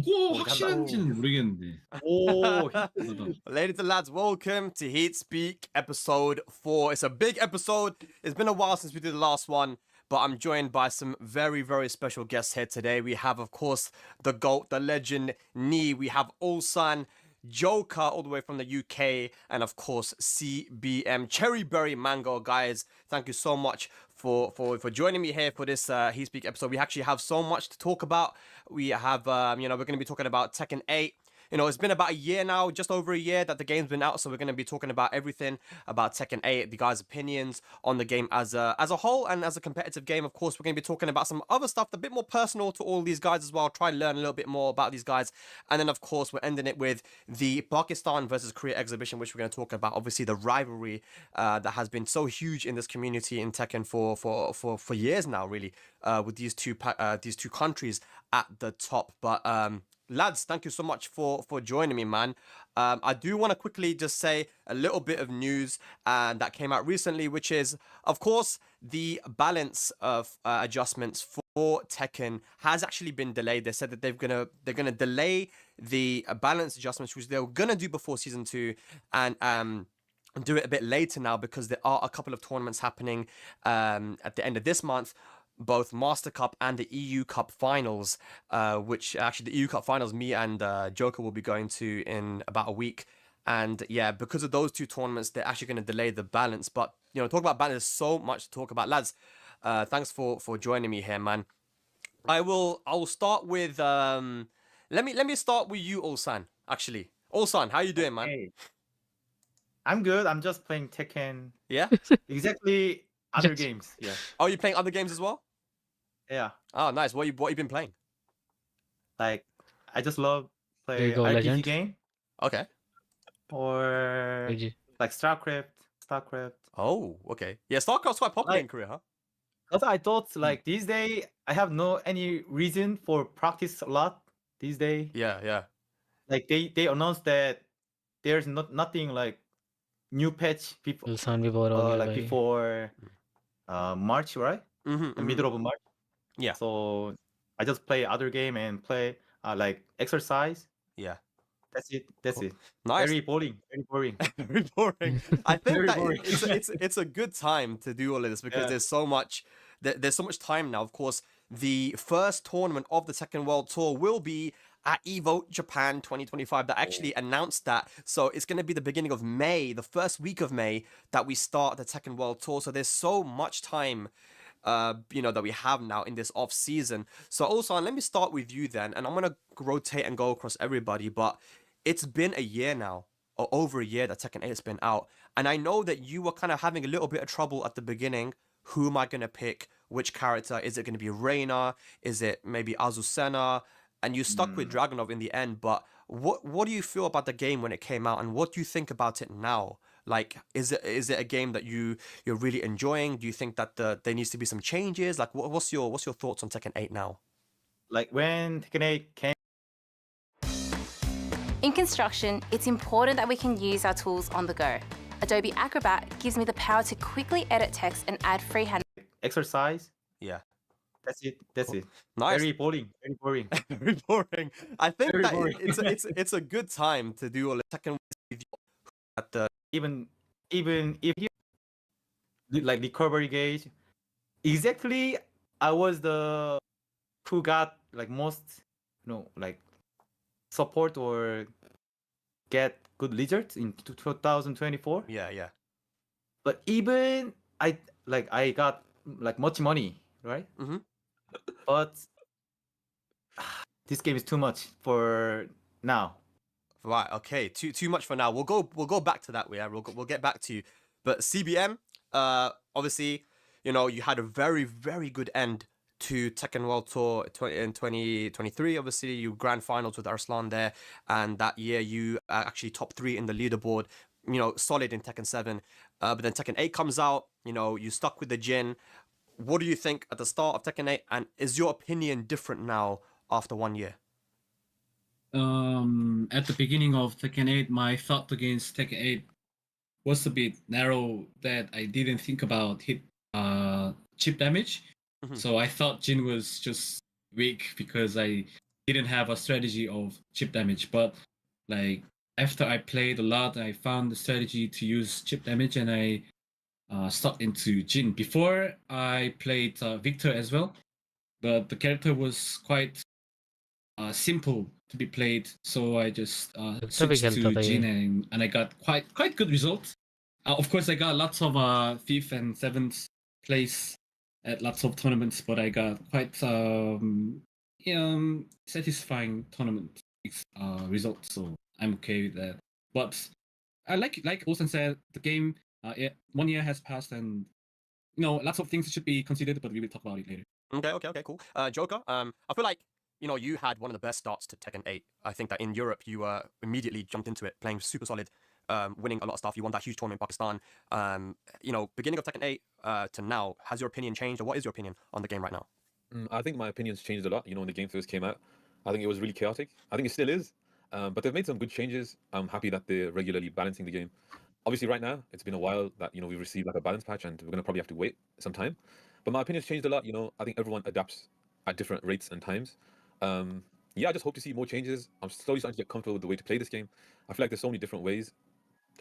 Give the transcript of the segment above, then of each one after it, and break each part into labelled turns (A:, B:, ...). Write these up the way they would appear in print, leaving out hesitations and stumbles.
A: 그거
B: 오,
A: 확실한지는 모르겠는데.
C: 오,
A: 그래도
B: Ladies and lads, welcome to HEATSPEAK episode 4. It's a big episode. It's been a while since we did the last one, but I'm joined by some very, very special guests here today. We have, of course, the GOAT, the legend, Ni. We have Ulsan, Joker, all the way from the UK, and of course, CBM, Cherry Berry Mango. Guys, thank you so much for joining me here for this HEATSPEAK episode. We actually have so much to talk about. We have, we're going to be talking about Tekken 8. You know, it's been about a year now, just over a year that the game's been out, so we're going to be talking about everything about Tekken 8, the guys' opinions on the game as a whole and as a competitive game. Of course, we're going to be talking about some other stuff, a bit more personal to all these guys as well, try and learn a little bit more about these guys. And then, of course, we're ending it with the Pakistan versus Korea exhibition, which we're going to talk about. Obviously, the rivalry that has been so huge in this community in Tekken for years now, really, with these two countries at the top. But lads, thank you so much for joining me, man. I do want to quickly just say a little bit of news that came out recently, which is, of course, the balance of adjustments for Tekken has actually been delayed. They said that they're gonna delay the balance adjustments, which they were gonna do before season 2, and do it a bit later now because there are a couple of tournaments happening at the end of this month. Both Master Cup and the EU Cup finals, which actually the EU Cup finals, me and Joker will be going to in about a week. And yeah, because of those two tournaments, they're actually going to delay the balance. But, you know, talk about balance, there's so much to talk about. Lads, thanks for joining me here, man. I will start with, let me start with you, Ulsan, actually. Ulsan, how you doing, man?
C: hey. I'm good. I'm just playing Tekken.
B: Yeah?
C: Exactly other
D: Just-
C: games. Yeah.
B: Oh, you playing other games as well?
C: Yeah.
B: Oh, nice. What you been playing?
C: Like I just love
D: There
C: play
D: you go,
C: RPG
D: legend.
C: game
B: Okay.
C: or
D: GG.
C: like StarCraft.
B: Oh, okay. Yeah, StarCraft's quite popular in Korea, huh?
C: Because I thought like these days I have no any reason for practice a lot these days.
B: Yeah.
C: Like they announced that there's nothing like new patch before
D: Ulsan भी bore हो गया
C: like
D: भाई.
C: before March, right? The middle of March.
B: Yeah.
C: So I just play other game and play like exercise.
B: Yeah.
C: That's it. That's it.
B: Nice.
C: Very boring. Very boring.
B: Very boring. I think
C: Very
B: that
C: boring.
B: it's a good time to do all of this because
C: Yeah.
B: there's so much time now. Of course, the first tournament of the Tekken World Tour will be at Evo Japan 2025. That actually announced that. So it's going to be the beginning of May, the first week of May, that we start the Tekken World Tour. So there's so much time that we have now in this off season. So also, let me start with you then, and I'm gonna rotate and go across everybody. But it's been a year now, or over a year that Tekken 8 has been out, and I know that you were kind of having a little bit of trouble at the beginning. Who am I gonna pick? Which character? Is it gonna be Reina? Is it maybe Azucena? And you stuck with Dragunov in the end. But what do you feel about the game when it came out, and what do you think about it now? Like, is it a game that you're really enjoying? Do you think that there needs to be some changes? Like, what's your thoughts on Tekken 8 now?
C: Like when Tekken 8 came.
E: In construction, it's important that we can use our tools on the go. Adobe Acrobat gives me the power to quickly edit text and add freehand.
C: Exercise.
B: Yeah.
C: That's it. That's it.
B: Nice.
C: Very boring. Very boring.
B: Very boring. I think
C: Very
B: that
C: boring.
B: it's a good time to do all the Tekken with you at the
C: Even if you like recovery gauge, exactly I was the who got like most like support or get good results in 2024.
B: yeah.
C: But even I got like much money, right?
B: Mhm.
C: But this game is too much for now.
B: Right, okay. Too much for now. We'll go back to that. We'll get back to you. But CBM, obviously, you had a very, very good end to Tekken World Tour in 2023. Obviously, you grand finals with Arslan there, and that year you actually top 3 in the leaderboard. Solid in Tekken 7. But then Tekken 8 comes out. You stuck with the Jin. What do you think at the start of Tekken 8? And is your opinion different now after 1 year?
A: at the beginning of Tekken 8, my thought against Tekken 8 was a bit narrow that I didn't think about hit chip damage.
B: Mhm.
A: So I thought Jin was just weak because I didn't have a strategy of chip damage. But like after I played a lot, I found the strategy to use chip damage, and I stuck into Jin. Before I played Victor as well, but the character was quite simple to be played, so I just switched to Jin, and I got quite good results. Of course, I got lots of fifth and seventh place at lots of tournaments, but I got quite satisfying tournament results, so I'm okay with that. But I like Olsen said, the game 1 year has passed, and lots of things should be considered, but we will talk about it later.
B: Okay, cool. Joker, I feel like you had one of the best starts to Tekken 8. I think that in Europe you immediately jumped into it, playing super solid, winning a lot of stuff. You won that huge tournament in Pakistan. Beginning of Tekken 8 to now, has your opinion changed, or what is your opinion on the game right now?
D: I think my opinion's changed a lot. When the game first came out, I think it was really chaotic. I think it still is, but they've made some good changes. I'm happy that they're regularly balancing the game. Obviously, right now, it's been a while that we've received like a balance patch, and we're gonna probably have to wait some time. But my opinion's changed a lot. I think everyone adapts at different rates and times. I just hope to see more changes. I'm slowly starting to get comfortable with the way to play this game. I feel like there's so many different ways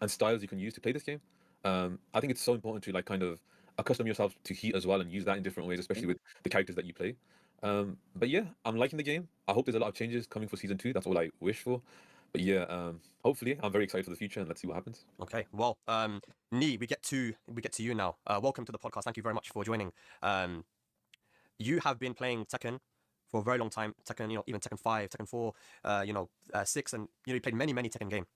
D: and styles you can use to play this game. I think it's so important to like kind of accustom yourself to Heat as well and use that in different ways, especially with the characters that you play. But yeah, I'm liking the game. I hope there's a lot of changes coming for season 2. That's all I wish for. But yeah, hopefully, I'm very excited for the future, and let's see what happens.
B: Okay, well, Nee, we get to you now. Welcome to the podcast. Thank you very much for joining. You have been playing Tekken for a very long time. Tekken, even Tekken 5, Tekken 4, 6, and you played many Tekken games.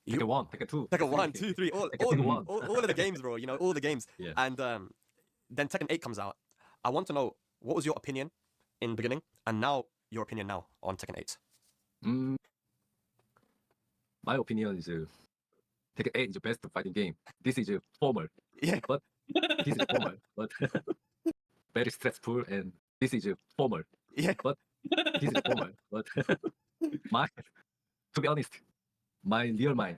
C: Tekken 1, Tekken 2.
B: Tekken 1, 2, 3, all of the games, bro. All the games.
C: Yeah.
B: And then Tekken 8 comes out. I want to know, what was your opinion in the beginning, and now your opinion now on Tekken 8?
F: My opinion is Tekken 8 is the best fighting game. This is formal.
B: Yeah.
F: But this is formal, but very stressful, and this is formal.
B: Yeah.
F: But this is formal. But to be honest, my real mind,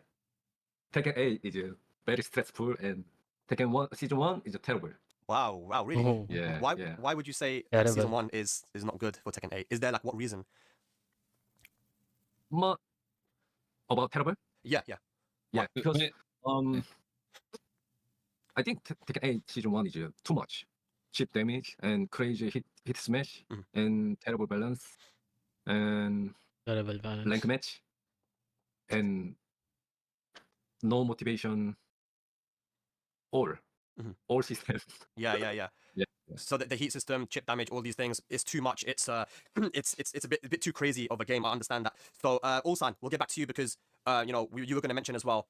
F: Tekken 8 is very stressful, and Tekken 1 season 1 is terrible.
B: Wow, really?
G: Oh.
F: Yeah.
B: Why would you say
G: Terrible.
B: season 1 is not good for Tekken 8? Is there like what reason?
F: About terrible?
B: Yeah.
F: Yeah, because
A: But
F: I think Tekken 8 season 1 is too much. Chip damage and crazy hit smash
B: Mhm.
F: and terrible balance and
G: Terrible balance.
F: rank match and no motivation.
B: Mhm.
F: All systems.
B: Yeah.
F: Yeah.
B: So the heat system, chip damage, all these things, is too much. It's it's a bit too crazy of a game. I understand that. So Ulsan, we'll get back to you because you were going to mention as well.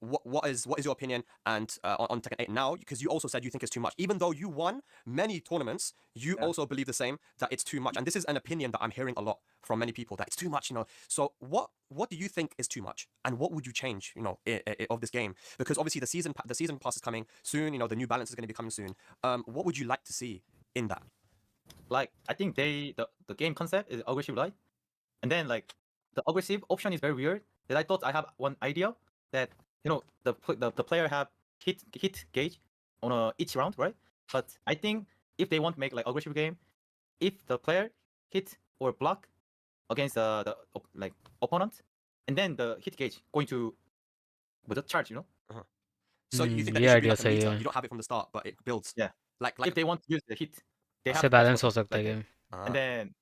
B: What is your opinion and on Tekken 8 now? Because you also said you think it's too much, even though you won many tournaments. You also believe the same, that it's too much, and this is an opinion that I'm hearing a lot from many people, that it's too much. So what do you think is too much, and what would you change? Of this game, because obviously the season pass is coming soon. The new balance is going to be coming soon. What would you like to see in that?
C: Like, I think the game concept is aggressive, right? And then like the aggressive option is very weird. That I thought I have one idea that the player have hit gauge on each round, right? But I think if they want to make like aggressive game, if the player hit or block against the opponent, and then the hit gauge going to with the charge,
B: So you think that
G: yeah,
B: it should be like a
G: idea
B: meter?
G: सही है.
B: You don't have it from the start, but it builds.
C: Yeah.
B: Like
C: if they want to use the hit, they have
G: इससे
C: to press
G: balance हो
C: button,
G: सकता है
C: like,
G: game.
C: and then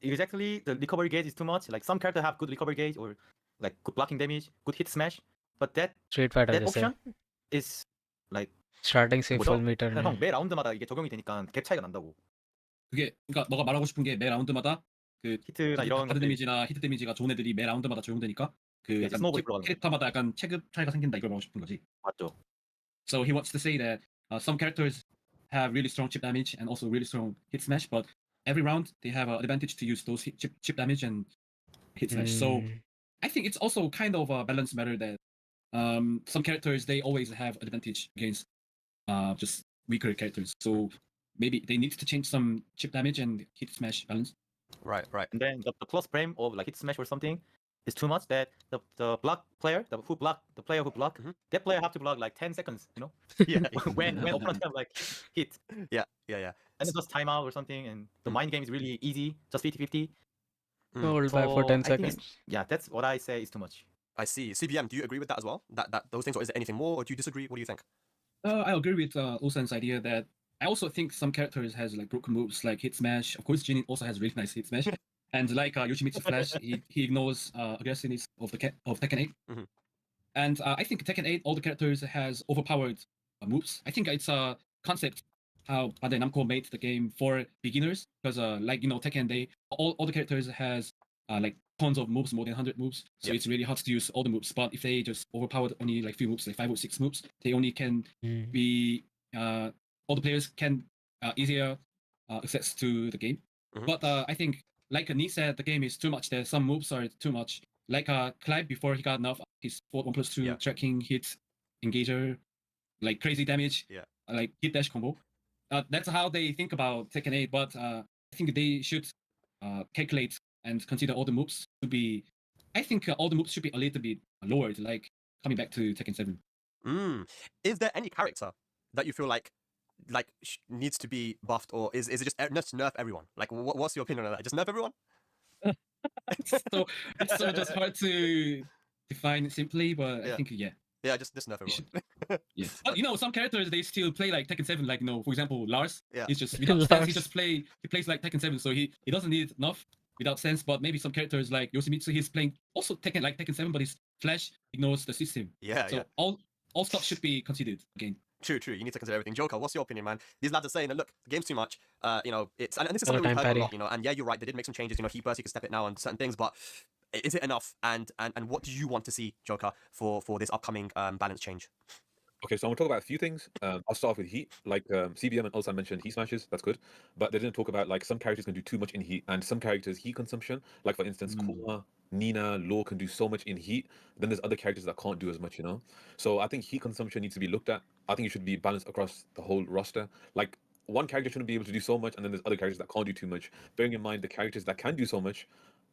C: exactly the recovery gauge is too much. Like some character have good recovery gauge or like good blocking damage, good hit smash, but that
G: Street Fighter
C: that
G: जैसे.
C: option is like
G: Starting से
C: 뭐죠?
G: full meter
C: 그냥
G: नहीं.
C: 매 라운드마다 이게 적용이 되니까 갭 차이가 난다고.
A: 그게 그러니까 너가 말하고 싶은 게 매 라운드마다 그
C: 히트나 이런
A: 가드
C: 것들이
A: 데미지나 히트 데미지가 좋은 애들이 매 라운드마다 적용되니까 그
C: 이게
A: 약간
C: 스노우볼이 들어가는 거지.
A: 캐릭터마다 약간 체급 차이가 생긴다, 이걸 말하고 싶은 거지.
C: 맞죠?
A: So he wants to say that some characters have really strong chip damage and also really strong hit smash, but every round they have an advantage to use those chip damage and hit smash. So I think it's also kind of a balance matter that some characters, they always have advantage against just weaker characters. So maybe they need to change some chip damage and hit smash balance.
B: Right.
C: And then the plus frame of like hit smash or something is too much, that the block player, the player who block,
B: Mhm.
C: that player have to block like 10 seconds,
B: Yeah.
C: when opponent have like hit.
B: Yeah.
C: And it's just timeout or something, and the mind game is really easy, just 50-50.
G: Hold back for 10
C: I think
G: seconds.
C: yeah, that's what I say is too much.
B: I see. CBM, do you agree with that as well? That those things, or is there anything more, or do you disagree? What do you think?
A: I agree with Ulsan's idea that I also think some characters has like broken moves like hit smash. Of course, Jin also has really nice hit smash. And like Yoshimitsu Flash, he ignores aggressiveness of of Tekken 8.
B: Mhm.
A: And I think Tekken 8, all the characters has overpowered moves. I think it's a concept how Bandai Namco made the game for beginners because like Tekken, all the characters has like tons of moves, more than 100 moves. So
B: Yep.
A: it's really hard to use all the moves. But if they just overpowered only like few moves, like 5 or 6 moves, they only can
G: Mm.
A: be all the players can easier access to the game.
B: Mhm.
A: But I think like Nee said, the game is too much there. Some moves are too much. Like Clive before he got enough his 1+2
B: Yeah.
A: tracking hit engager, like crazy damage,
B: Yeah.
A: like hit dash combo. That's how they think about Tekken 8, but I think they should calculate and consider all the moves to be. I think all the moves should be a little bit lowered, like coming back to Tekken 7.
B: Is there any character that you feel like needs to be buffed, or is it just nerf everyone? Like, what's your opinion on that? Just nerf everyone?
A: It's so just hard to define it simply, but
B: Yeah.
A: I think yeah.
B: Yeah, just nerf
A: You
B: everyone.
A: Yeah. But some characters they still play like Tekken 7, like for example, Lars.
B: Yeah.
A: He's just without sense, he
G: Lars.
A: just he plays like Tekken 7, so he doesn't need enough without sense, but maybe some characters like Yoshimitsu, he's playing also Tekken 7, but his flash ignores the system.
B: Yeah,
A: So
B: yeah.
A: all stuff should be considered again.
B: True. You need to consider everything. Joker, what's your opinion, man? These lads are saying that look, the game's too much. It's and this is something we've
G: Time
B: heard a
G: parry.
B: lot, and yeah, you're right. They did make some changes. Heat burst, you can step it now on certain things, but is it enough? And what do you want to see, Joker, for this upcoming balance change?
D: Okay, so I'm gonna talk about a few things. I'll start off with heat. Like CBM and also mentioned heat smashes, that's good. But they didn't talk about like some characters can do too much in heat, and some characters heat consumption. Like for instance, Kuma, Nina, Law can do so much in heat. Then there's other characters that can't do as much, So I think heat consumption needs to be looked at. I think it should be balanced across the whole roster. Like one character shouldn't be able to do so much, and then there's other characters that can't do too much. Bearing in mind the characters that can do so much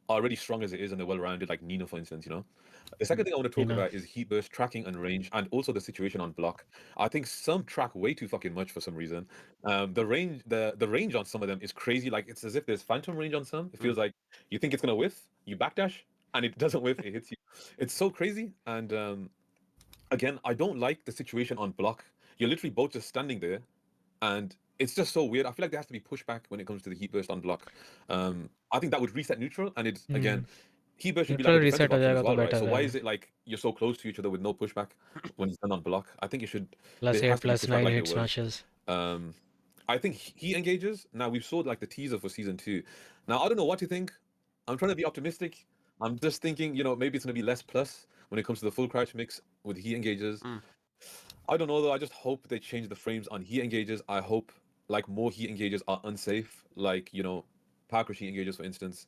D: are already strong as it is and they're well rounded, like Nina, for instance, The second thing I want to talk
G: Nina.
D: about is heat burst tracking and range, and also the situation on block. I think some track way too fucking much for some reason. The range on some of them is crazy. Like it's as if there's phantom range on some. It feels like you think it's gonna whiff, you backdash, and it doesn't whiff, it hits you. It's so crazy. And again, I don't like the situation on block. You're literally both just standing there, and it's just so weird. I feel like there has to be pushback when it comes to the heat burst on block. I think that would reset neutral, and it's again, heat burst should be like a
G: Neutral
D: defensive
G: reset हो
D: option as
G: जाएगा तो
D: well, right?
G: better
D: So why
G: है.
D: is it like you're so close to each other with no pushback when it's done on block? I think it should.
G: Plus
D: there has
G: 8,
D: to be
G: plus
D: pushback
G: 9
D: like
G: hit
D: it was.
G: smashes.
D: I think heat engages. Now we've saw like the teaser for season 2. Now I don't know what to think. I'm trying to be optimistic. I'm just thinking, maybe it's gonna be less plus when it comes to the full crouch mix with heat engages. I don't know though. I just hope they change the frames on heat engages. I hope like more heat engages are unsafe, like power crush heat engages, for instance.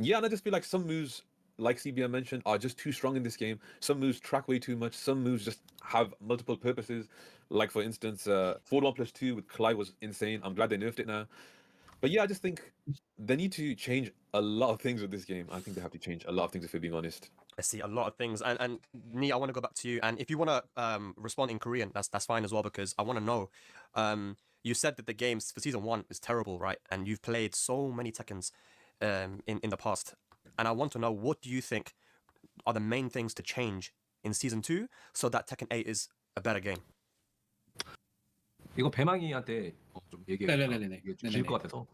D: Yeah, and I just feel like some moves, like CBM mentioned, are just too strong in this game. Some moves track way too much. Some moves just have multiple purposes. Like for instance, forward 1+2 with Clive was insane. I'm glad they nerfed it now. But yeah, I just think they need to change a lot of things with this game. I think they have to change a lot of things if we're being honest.
B: I see a lot of things, and Nee, I want to go back to you, and if you want to respond in Korean, that's fine as well, because I want to know. You said that the games for season 1 is terrible, right? And you've played so many Tekkens in the past, and I want to know, what do you think are the main things to change in season 2 so that Tekken 8 is a better game?
F: 이거 배망이한테 좀
A: 네네네네.
F: 이게 좀 길 것 같아서.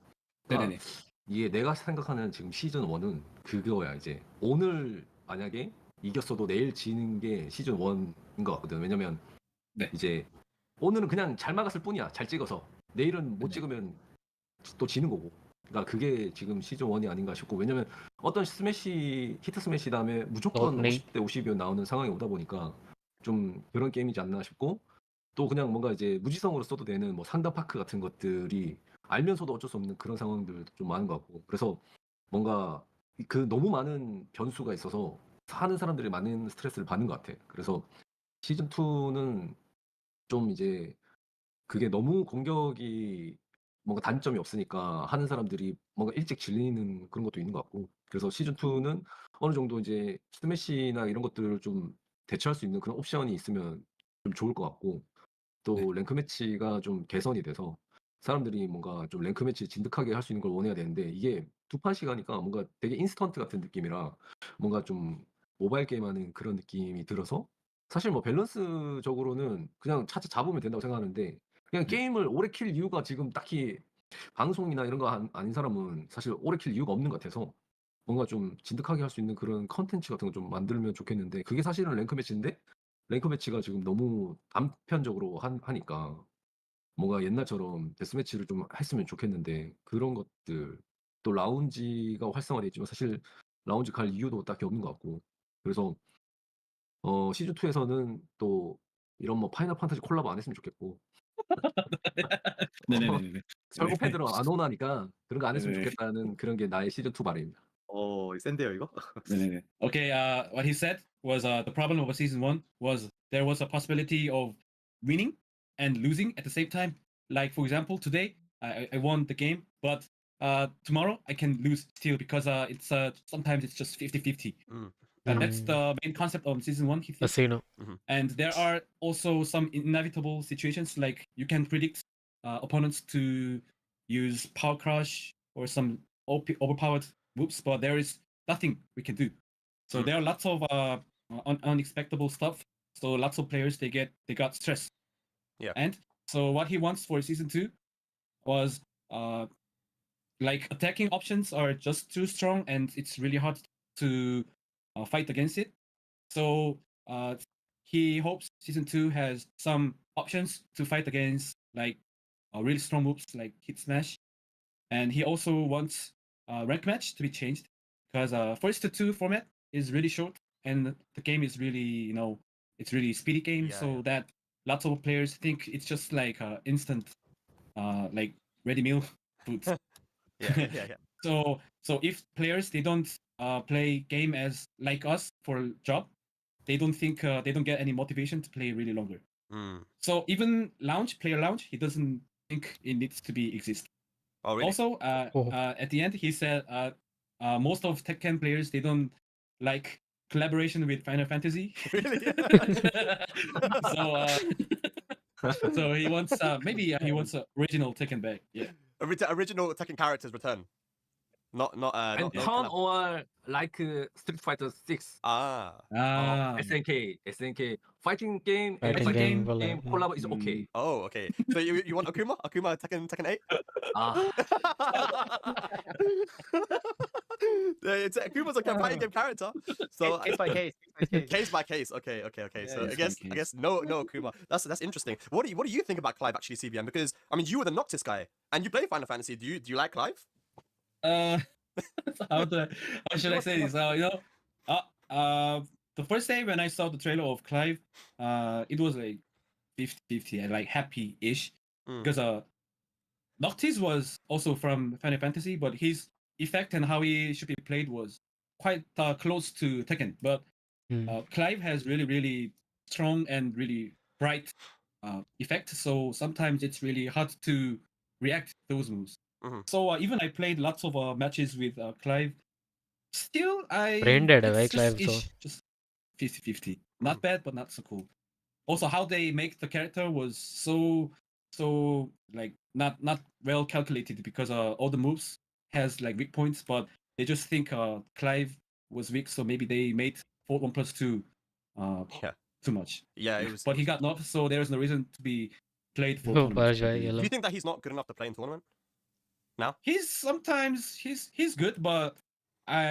A: 네네네.
F: 이게 내가 생각하는 지금 시즌 1은 그거야. 이제 오늘 만약에 이겼어도 내일 지는 게 시즌 1인 것 같거든. 왜냐면
A: 네.
F: 이제 오늘은 그냥 잘 막았을 뿐이야. 잘 찍어서. 내일은 못
A: 네.
F: 찍으면 또 지는 거고. 그러니까 그게 지금 시즌 1이 아닌가 싶고, 왜냐면 어떤 히트 스매시 다음에 무조건
G: 네.
F: 50대 50이 나오는 상황이 오다 보니까 좀 그런 게임이지 않나 싶고, 또 그냥 뭔가 이제 무지성으로 써도 되는 뭐 산다파크 같은 것들이 알면서도 어쩔 수 없는 그런 상황들도 좀 많은 것 같고, 그래서 뭔가 그 너무 많은 변수가 있어서 하는 사람들이 많은 스트레스를 받는 것 같아. 그래서 시즌 2는 좀 이제 그게 너무 공격이 뭔가 단점이 없으니까 하는 사람들이 뭔가 일찍 질리는 그런 것도 있는 것 같고, 그래서 시즌 2는 어느 정도 이제 스매시나 이런 것들을 좀 대처할 수 있는 그런 옵션이 있으면 좀 좋을 것 같고, 또 랭크 매치가 좀 개선이 돼서 사람들이 뭔가 좀 랭크 매치 진득하게 할 수 있는 걸 원해야 되는데, 이게 2판씩 하니까 뭔가 되게 인스턴트 같은 느낌이라 뭔가 좀 모바일 게임하는 그런 느낌이 들어서 사실 뭐 밸런스적으로는 그냥 차차 잡으면 된다고 생각하는데 그냥 게임을 오래 킬 이유가 지금 딱히 방송이나 이런 거 아닌 사람은 사실 오래 킬 이유가 없는 것 같아서 뭔가 좀 진득하게 할 수 있는 그런 컨텐츠 같은 거 좀 만들면 좋겠는데 그게 사실은 랭크 매치인데 랭크 매치가 지금 너무 단편적으로 하니까 뭔가 옛날처럼 데스매치를 좀 했으면 좋겠는데 그런 것들 또 라운지가 활성화돼 있지만 사실 라운지 갈 이유도 딱히 없는 것 같고 그래서 시즌 2에서는 또 이런 뭐 파이널 판타지 콜라보 안 했으면 좋겠고
A: 네네네네.
F: 설국 팬들은 안 원하니까 그런 거 안 했으면
A: 네네.
F: 좋겠다는 그런 게 나의 시즌 2 바람입니다.
C: 센데요 이거?
A: 네네네. Okay, what he said was the problem of season 1 was there was a possibility of winning and losing at the same time. Like, for example, today I won the game, but tomorrow I can lose still because it's sometimes it's just 50-50. That's the main concept of season 1, he thinks.
G: Casino.
A: And there are also some inevitable situations, like you can predict opponents to use power crush or some overpowered moves, but there is nothing we can do. So there are lots of unexpected stuff. So lots of players they got stressed.
B: Yeah.
A: And so what he wants for season 2 was like attacking options are just too strong, and it's really hard to fight against it. So he hopes season 2 has some options to fight against like really strong moves like hit smash, and he also wants rank match to be changed because first to 2 format is really short and the game is really it's really speedy game,
B: Yeah,
A: so
B: yeah.
A: that lots of players think it's just like instant like ready meal food.
B: Yeah.
A: So if players they don't play game as like us for job, they don't think they don't get any motivation to play really longer. So even player lounge, he doesn't think it needs to be exist.
B: Oh, really?
A: Also, at the end, he said most of Tekken players they don't like collaboration with Final Fantasy.
B: Really?
A: so so he wants maybe he wants original Tekken back. Yeah.
B: Original Tekken characters return. Not
F: And
B: no
F: turn
B: collab.
F: or like Street Fighter 6 SNK fighting game and
G: Fighting
F: fighting
G: game
F: game collab is okay.
B: Oh, okay. So you want Akuma? Akuma Tekken 8? Akuma's a fighting game character. So
C: Case by case.
B: case by case. Okay. So
A: Yeah,
B: I guess
A: case.
B: no Akuma. That's interesting. What do you think about Clive actually, CBM? Because I mean you were the Noctis guy and you play Final Fantasy. Do you like Clive?
A: How should I say this? The first day when I saw the trailer of Clive, it was like 50-50 and like happy-ish because Noctis was also from Final Fantasy, but his effect and how he should be played was quite close to Tekken. But Clive has really strong and really bright effect, so sometimes it's really hard to react to those moves. So even I played lots of matches with Clive. Still,
G: Brain dead है भाई
A: it's
G: Clive
A: just
G: तो.
A: ish, just 50-50. Not bad, but not so cool. Also, how they make the character was so like not well calculated because all the moves has like weak points, but they just think Clive was weak, so maybe they made 1+2 too much.
B: Yeah, it was.
A: But he got knocked, so there is no reason to be played for
G: Oh,
A: tournaments.
G: Parsh bhai,
B: Do
G: yellow.
B: you think that he's not good enough to play in tournament?
A: He's sometimes he's good, but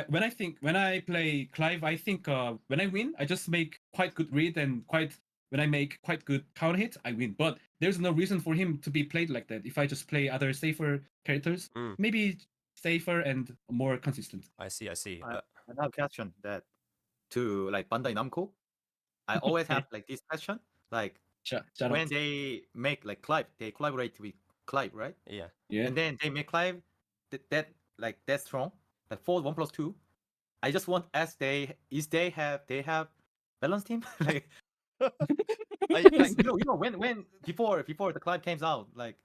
A: when I play Clive, I think when I win, I just make quite good read and when I make quite good counter hit, I win. But there's no reason for him to be played like that. If I just play other safer characters, maybe safer and more consistent.
B: I see.
C: I have a question that to like Bandai Namco. I always have like this question, like
A: Shout
C: when
A: out.
C: they make like Clive, they collaborate with Clive, right?
B: Yeah.
C: And then they make Clive that strong, like 1+2. I just want to ask they have balance team like when before the Clive comes out, like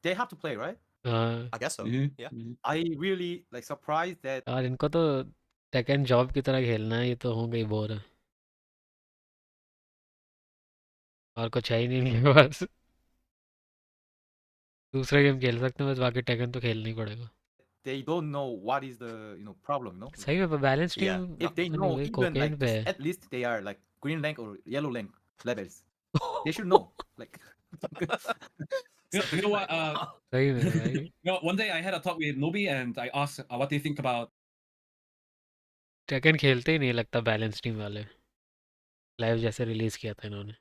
C: they have to play, right?
B: I guess so. Yeah.
C: I really like surprised that
G: यार इनको तो Tekken job की तरह खेलना है, ये तो हो गई बोर है और कुछ है ही नहीं इनके पास. दूसरे गेम खेल सकते हैं बस, बाकी Tekken तो खेलना ही पड़ेगा.
C: they don't know what is the problem,
G: सही में balance
B: Yeah.
G: Team
C: If they know even
G: cocaine
C: like
G: पे
C: just
G: है
C: at least they are like green rank or yellow rank levels, they should know. Like,
A: You know what?
G: सही में भाई
A: You know, one day I had a talk with Nobi and I asked, what do you think about?
G: Taken खेलते ही नहीं लगता balance team वाले live जैसे release किया था इन्होंने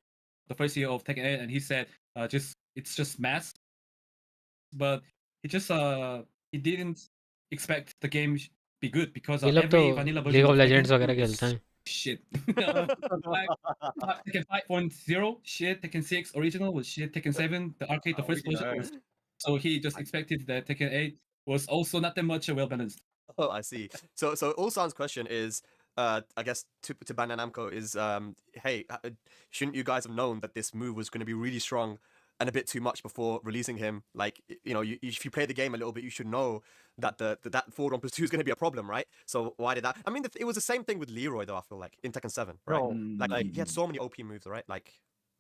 A: The first year of Tekken 8, and he said, it's just math, but he didn't expect the game be good because
G: ये लोग तो
A: every vanilla
G: league
A: version
G: of
A: of Tekken
G: legends वगैरह
A: was
G: खेलते हैं
A: shit. Tekken 5.0 shit, Tekken 6 original was shit, Tekken 7 the arcade, the first version was. So he just expected that Tekken 8 was also not that much well balanced.
B: Oh, I see. So Ulsan's question is, I guess to Bandai Namco is, hey, shouldn't you guys have known that this move was going to be really strong and a bit too much before releasing him? Like, if you play the game a little bit, you should know that that forward on plus 2 is going to be a problem, right? So why did that? I mean, it was the same thing with Leroy, though. I feel like in Tekken 7, right?
C: No,
B: Like he had so many OP moves, right? Like,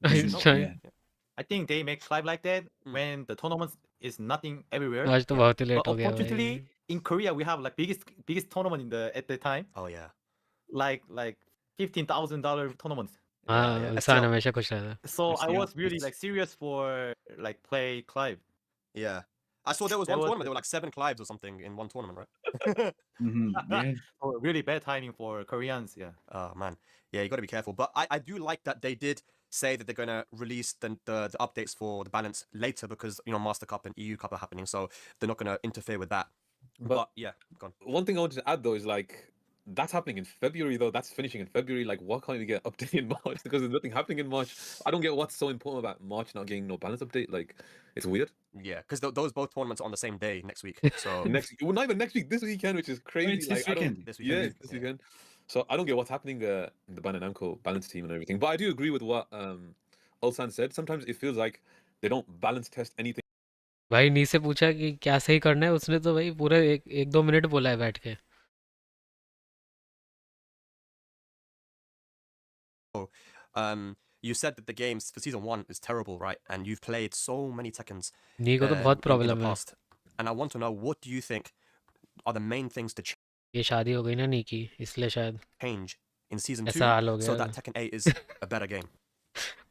A: Mm,
B: you should know.
A: yeah.
C: I think they make Clive like that when the tournament is nothing everywhere.
G: आज तो बहुत ही
C: But
G: late हो गया
C: unfortunately,
G: भाई
C: in Korea we have like biggest tournament at the time,
B: Oh yeah.
C: like $15,000 tournaments.
G: हाँ
B: yeah.
G: इंसान
B: STL.
G: हमेशा खुश रहता है
C: So I
A: STL,
C: was really
A: yes.
C: like serious for like play Clive.
B: Yeah. I saw there was
C: There
B: one
C: was-
B: tournament. There were like 7 Clives or something in one tournament, right?
A: Mhm, yeah.
C: So really bad timing for Koreans. Yeah.
B: Oh man, yeah, you got to be careful. But I do like that they did say that they're going to release the updates for the balance later because Master Cup and EU Cup are happening, so they're not going to interfere with that. But yeah, go on.
D: One thing I wanted to add though is like that's happening in February though. That's finishing in February. Like, why can't we get an update in March? Because there's nothing happening in March. I don't get what's so important about March not getting no balance update. Like, it's weird.
B: Yeah, because those both tournaments are on the same day next week. So
D: Well, not even next week. This weekend, which is crazy.
A: it's this
D: like, I don't-
A: weekend.
B: This
D: Yeah,
B: weekend,
D: it's this
B: yeah.
D: weekend. So I don't get what's happening in the Bandai Namco balance team and everything. But I do agree with what Ulsan said. Sometimes it feels like they don't balance test anything.
G: भाई नी से पूछा कि क्या सही करना है उसने तो भाई पूरे एक दो मिनट बोला है बैठ के
B: you said that the games for season 1 is terrible, right? And you've played so many Tekkens
G: नी को तो बहुत
B: in the
G: प्रॉब्लम है
B: past. And I want to know, what do you think are the main things to
G: ये शादी हो गई ना नी की इसलिए शायद
B: change in season 2
G: ऐसा हाल हो
B: so
G: गया
B: that Tekken 8 is a better game?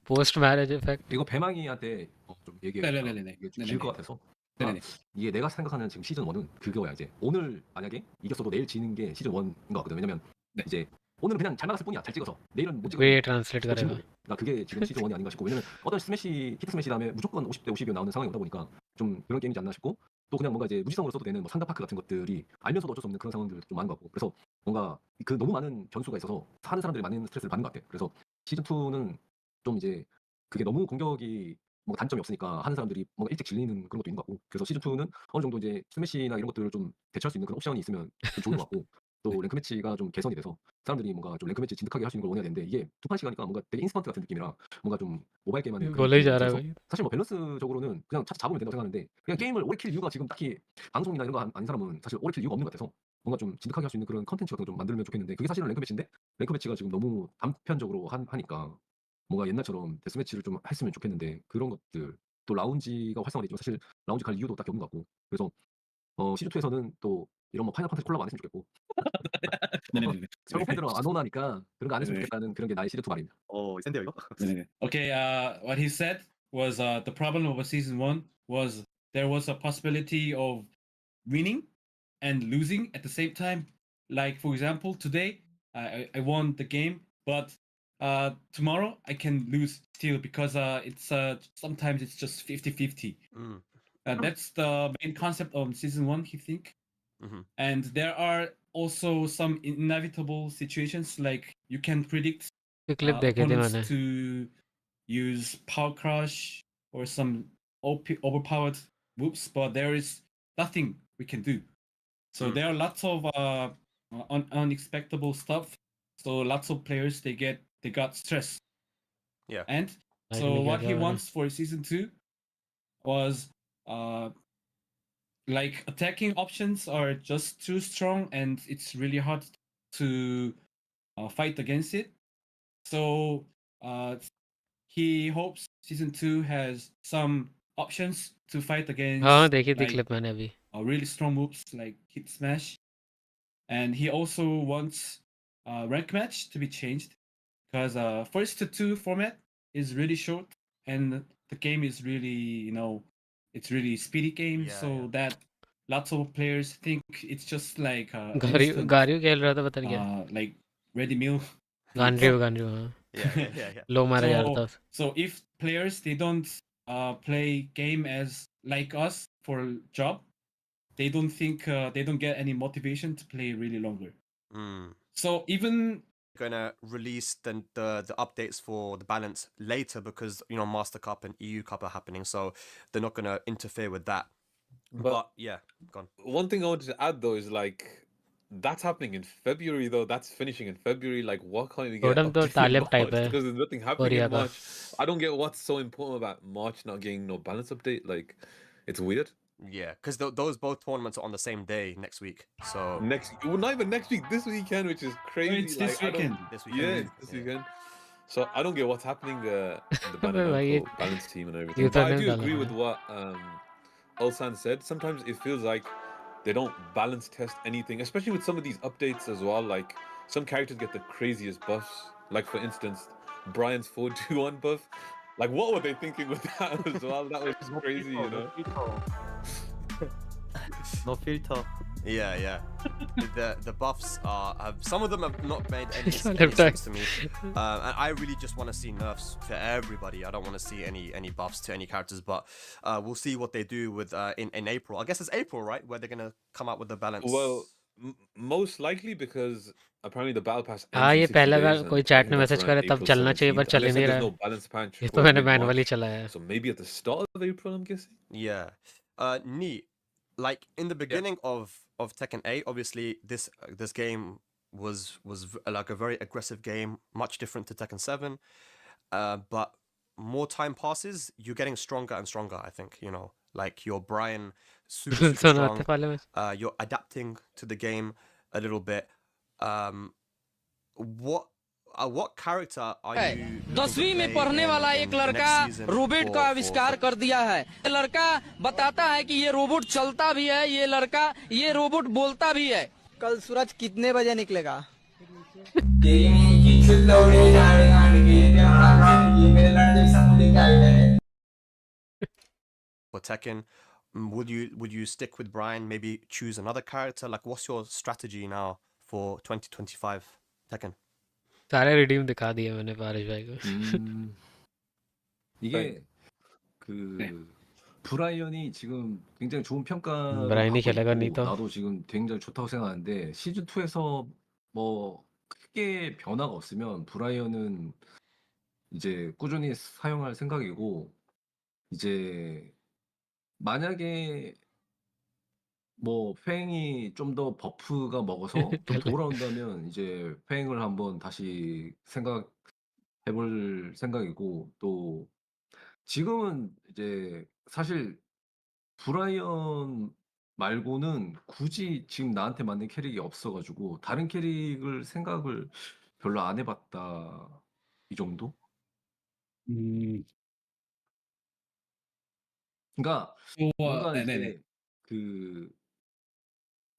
G: Post marriage effect
F: 이거 배망이한테 좀 얘기해
A: 네네네네.
F: 이게 좀 길 것 같아서
A: 네네네.
F: 이게 내가 생각하는 지금 시즌 1은 그거야. 이제 오늘 만약에 이겼어도 내일 지는 게 시즌 1인 것 같거든. 왜냐면
A: 네.
F: 이제 오늘은 그냥 잘 나갔을 뿐이야. 잘 찍어서 내일은 못 찍어.
G: 왜 트रांसलेट करेगा
F: 그러니까 그게 지금 시즌 1이 아닌가 싶고, 왜냐면 어떤 히트 스매시 다음에 무조건 50대 50이 나오는 상황이 오다 보니까 좀 그런 게임이지 않나 싶고, 또 그냥 뭔가 이제 무지성으로 써도 되는 뭐 상담 파크 같은 것들이 알면서도 어쩔 수 없는 그런 상황들도 좀 많은 것 같고, 그래서 뭔가 그 너무 많은 변수가 있어서 하는 사람들이 많은 스트레스를 받는 것 같아. 그래서 시즌 2는 좀 이제 그게 너무 공격이 뭔가 단점이 없으니까 하는 사람들이 뭔가 일찍 질리는 그런 것도 있는 것 같고, 그래서 시즌 2는 어느 정도 이제 스매시나 이런 것들을 좀 대처할 수 있는 그런 옵션이 있으면 좀 좋은 것 같고, 또 랭크 매치가 좀 개선이 돼서 사람들이 뭔가 좀 랭크 매치 진득하게 할 수 있는 걸 원해야 되는데, 이게 두 판씩 하니까 뭔가 되게 인스턴트 같은 느낌이라 뭔가 좀 모바일 게임 하는
G: बोले ही जा रहा है
F: 느낌이
G: भाई
F: 들어서 사실 뭐 밸런스적으로는 그냥 차차 잡으면 된다고 생각하는데, 그냥 게임을 오래 킬 이유가 지금 딱히 방송이나 이런 거 아닌 사람은 사실 오래 킬 이유가 없는 것 같아서 뭔가 좀 진득하게 할 수 있는 그런 컨텐츠 같은 거 좀 만들면 좋겠는데, 그게 사실은 랭크 매치인데 랭크 매치가 지금 너무 단편적으로 하니까 뭔가 옛날처럼 데스매치를 좀 했으면 좋겠는데, 그런 것들 또 라운지가 활성화되지만 사실 라운지 갈 이유도 딱히 없는 것 같고, 그래서 시즌2에서는 또 이런 뭐 파이널 판타지 콜라보 안 했으면 좋겠고,
A: 네네네.
F: 결국 팬들은 안 오나니까 그런 거 안 했으면
A: 네.
F: 좋겠다는 그런 게 나의 시즌2 말입니다.
C: 센데요 이거?
A: 네네네. Okay, what he said was the problem of a season 1 was there was a possibility of winning and losing at the same time. Like, for example, today I won the game, but tomorrow I can lose still because it's sometimes it's just 50-50.
B: Mm.
A: That's the main concept of season 1, he think.
B: Mhm.
A: And there are also some inevitable situations, like you can predict
G: clip देखे थे मैंने
A: opponents to use power crush or some overpowered moves, but there is nothing we can do. So
B: Mm.
A: there are lots of unexpected stuff. So lots of players they got stressed.
B: Yeah.
A: And
G: Like
A: so
G: me
A: what he
G: क्या
A: wants for season 2 was like attacking options are just too strong and it's really hard to fight against it. So he hopes season 2 has some options to fight against.
G: हाँ देखी थी
A: like,
G: clip मैंने अभी
A: really strong moves like hit smash, and he also wants rank match to be changed because first to two format is really short, and the game is really it's really speedy game,
B: Yeah,
A: so
B: yeah.
A: that lots of players think it's just like
G: गारियो
A: instant
G: गारियो खेल रहा था पता नहीं क्या
A: like ready meal foods.
G: गांड्रियो हाँ
B: Yeah.
G: लो मारा जा रहा था
A: So if players they don't play game as like us for job, they don't think they don't get any motivation to play really longer.
B: Mm.
A: So even
B: Gonna release the updates for the balance later because Master Cup and EU Cup are happening, so they're not gonna interfere with that. But yeah, gone.
D: One thing I wanted to add though is like that's happening in February though. That's finishing in February. Like, why can't we get
G: totem तो
D: updated in
G: Talib
D: March?
G: Type है
D: Because there's nothing
G: हो
D: happening
G: रहा
D: in
G: था
D: March. I don't get what's so important about March not getting no balance update. Like, it's weird.
B: Yeah, because those both tournaments are on the same day next week. So
D: Well, not even next week. This weekend, which is crazy.
A: it's this
D: like, I don't.
A: weekend.
B: this weekend.
D: Yeah, it's this weekend. So I don't get what's happening in the
G: अबे भाई
D: Bandai Namco balance team and everything.
G: ये तो
D: But I
G: नहीं
D: do
G: डाला
D: agree with
G: था
D: what Ulsan said. Sometimes it feels like they don't balance test anything, especially with some of these updates as well. Like some characters get the craziest buffs. Like for instance, Brian's 4-2-1 buff. Like what were they thinking with that as well? That was crazy, you know.
C: No filter.
B: Yeah. The buffs are some of them have not made any
G: Left
B: sense to me, and I really just want to see nerfs for everybody. I don't want to see any buffs to any characters, but we'll see what they do with in April. I guess it's April, right, where they're gonna come out with the balance.
D: Well, most likely because apparently the battle pass
G: हाँ
D: ends in
G: ये
D: 60
G: पहले
D: days,
G: अगर कोई
D: and I
G: chat
D: think
G: में
D: that's
G: message
D: around
G: करे तब
D: April
G: चलना चाहिए पर
D: 17th.
G: चल ही
D: Unless
G: नहीं
D: there's
G: रहा
D: no
G: है
D: balance patch
G: ये
D: for
G: तो मैंने
D: mid-March.
G: मैनुअली चलाया है
D: So maybe at the start of April, I'm guessing.
B: Yeah. Neat. Like in the beginning of Tekken 8, obviously this game was like a very aggressive game, much different to Tekken 7. But more time passes, you're getting stronger and stronger, I think, like your Brian super
G: सुना
B: strong.
G: था पहले में
B: You're adapting to the game a little bit. What character are you looking to
H: 10वीं में
B: play
H: पढ़ने
B: in
H: वाला एक
B: the
H: लड़का
B: next season
H: रोबोट का
B: for
H: आविष्कार कर दिया है ये लड़का बताता है कि ये रोबोट चलता भी है ये रोबोट बोलता भी है कल सूरज कितने बजे निकलेगा
B: for Tekken? Would you stick with Brian? Maybe choose another character? Like, what's your strategy now for 2025 Tekken?
G: सारे रिडीम दिखा दिए मैंने पारिश भाई को
F: 이게 그 브라이언이 지금 굉장히 좋은 평가를
G: 브라이언이
F: 받고
G: खेलेगा नहीं
F: 있고
G: तो
F: 나도 지금 굉장히 좋다고 생각하는데 시즌 2에서 뭐 크게 변화가 없으면 브라이언은 이제 꾸준히 사용할 생각이고 이제 만약에 뭐 팽이 좀 더 버프가 먹어서 좀 돌아온다면 이제 팽을 한번 다시 생각해볼 생각이고 또 지금은 이제 사실 브라이언 말고는 굳이 지금 나한테 맞는 캐릭이 없어가지고 다른 캐릭을 생각을 별로 안 해봤다 이 정도? 그러니까 뭔가
A: 네네네.
F: 이제 그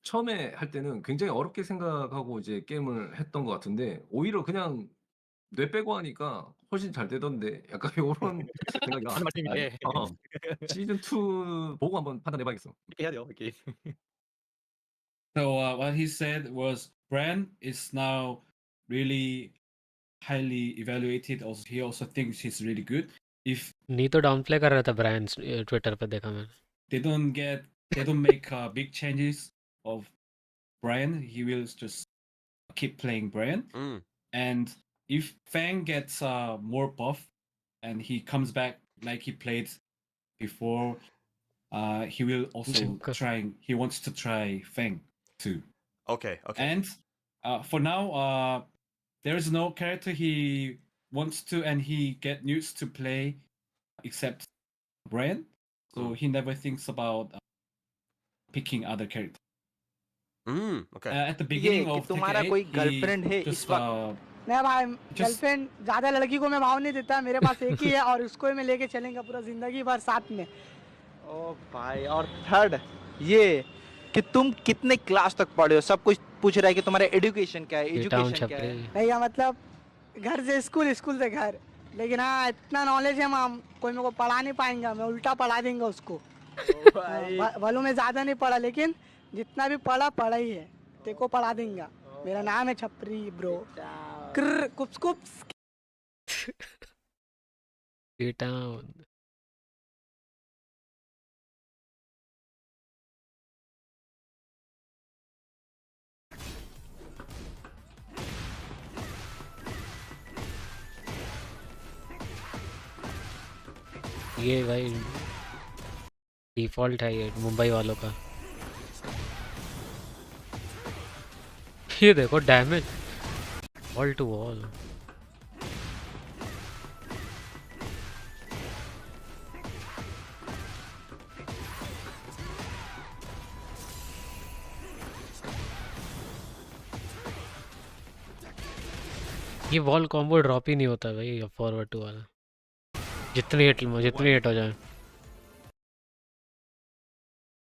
F: 처음에 할 때는 굉장히 어렵게 생각하고 이제 게임을 했던 것 같은데 오히려 그냥 뇌 빼고 하니까 훨씬 잘 되던데 약간 요런 생각이
C: 하는 말씀인데
F: 시즌 2 보고 한번 판단해봐야겠어.
C: 이렇게 해야 돼요 이렇게.
A: So what he said was Brand is now really highly evaluated. Also, he also thinks he's really good. If
G: नहीं तो डाउन प्ले कर रहा था ब्रायन ट्विटर पे देखा मैंने
A: they don't make big changes of Brian, he will just keep playing Brian. And if Fang gets more buff and he comes back like he played before, he will also he wants to try Fang too.
B: Okay.
A: And for now, there is no character he wants to and he get used to play except Brian. So he never thinks about picking other characters.
B: Okay.
A: At the beginning of
H: तुम्हारा
A: Tekken
H: कोई
A: 8,
H: girlfriend है
A: he
H: इस
A: just
H: वक्त नहीं भाई girlfriend ज्यादा लड़की को मैं भाव नहीं देता मेरे पास एक ही है और उसको ही मैं लेके चलेंगे पूरा जिंदगी भर साथ में ओ भाई और थर्ड ये कि तुम कितने क्लास तक पढ़े हो, सब कुछ पूछ रहा है कि तुम्हारा एजुकेशन क्या है,
G: बेटा हूँ
H: एजुकेशन क्या है।
G: छपरी
H: भैया मतलब घर से स्कूल, स्कूल से घर, लेकिन हाँ इतना नॉलेज है माम, कोई मेरे को पढ़ा नहीं पाएंगा, मैं उल्टा पढ़ा देंगे उसको। भले मैं ज़्यादा नहीं पढ़ा, लेकिन जितना भी पढ़ा ही है, तेरे को पढ़ा देंगे। मेरा नाम है छपरी ब्रो। क्र कुप्स कुप्स।
G: बेटा हूँ। ये भाई डिफॉल्ट है ये मुंबई वालों का। ये देखो डैमेज वॉल टू वॉल। ये वॉल कॉम्बो ड्रॉप ही नहीं होता भाई फॉरवर्ड टू वाला, जितनी हिट हो जाए।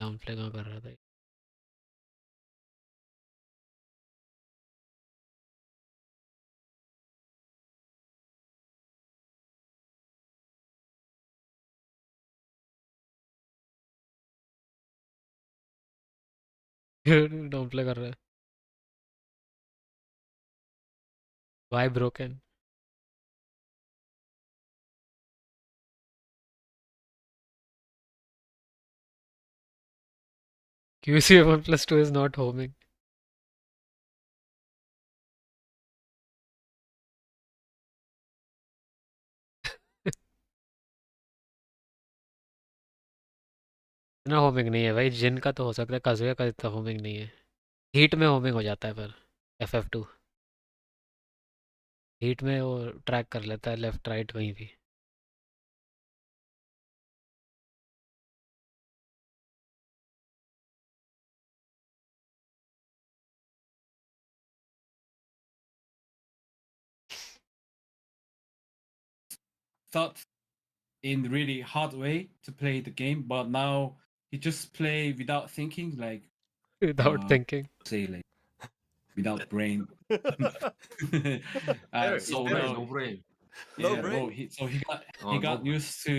G: डाउन प्ले कहाँ कर रहा था डाउन प्ले कर रहा है। Y broken. QC 1+2 is not homing. इतना होमिंग नहीं है भाई, जिन का तो हो सकता है, काजुया का इतना होमिंग नहीं है। हीट में होमिंग हो जाता है पर FF2 हीट में वो ट्रैक कर लेता है लेफ्ट राइट कहीं भी।
A: Thought in really hard way to play the game, but now he just play without thinking, like
G: Without thinking.
A: say like without brain.
C: It's
A: So
C: better,
A: now
F: no brain.
B: No
A: yeah,
B: brain?
A: bro, he
F: Oh,
A: got
F: no.
A: used to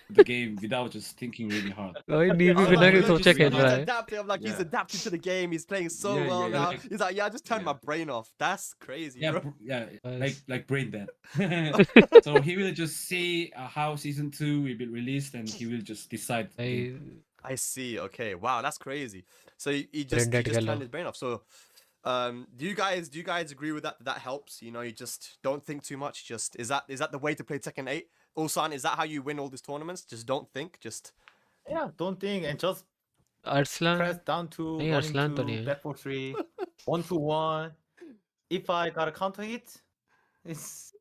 A: the game without just thinking really hard.
G: भाई नी भी
B: Oh,
G: बिना
B: like,
G: के
B: he's
G: सोचे खेल रहा है।
B: adapting. I'm like, he's
F: Yeah.
B: adapting to the game. He's playing so
F: Yeah,
B: well
F: yeah,
B: now.
A: yeah.
B: He's like, yeah, I just turned
F: Yeah.
B: my brain off. That's crazy,
A: Yeah,
B: bro.
A: yeah,
G: Nice.
A: like brain dead. So he will just see how season 2 will be released, and he will just decide the
G: भाई
A: game.
B: I see. Okay. Wow, that's crazy. So he
G: Brain dead
B: just
G: Khelo.
B: turned his brain off. So, do you guys agree with that? That helps. You know, you just don't think too much. Just is that the way to play Tekken 8? Ulsan, is that how you win all these tournaments? Just don't think. Just
C: Yeah, don't think and just
G: Arsalan
C: press down to
G: नहीं,
C: 1
G: अरसलान तो नहीं
C: into
G: है।
C: back for 3, 1 to 1. If I got a counter hit, it's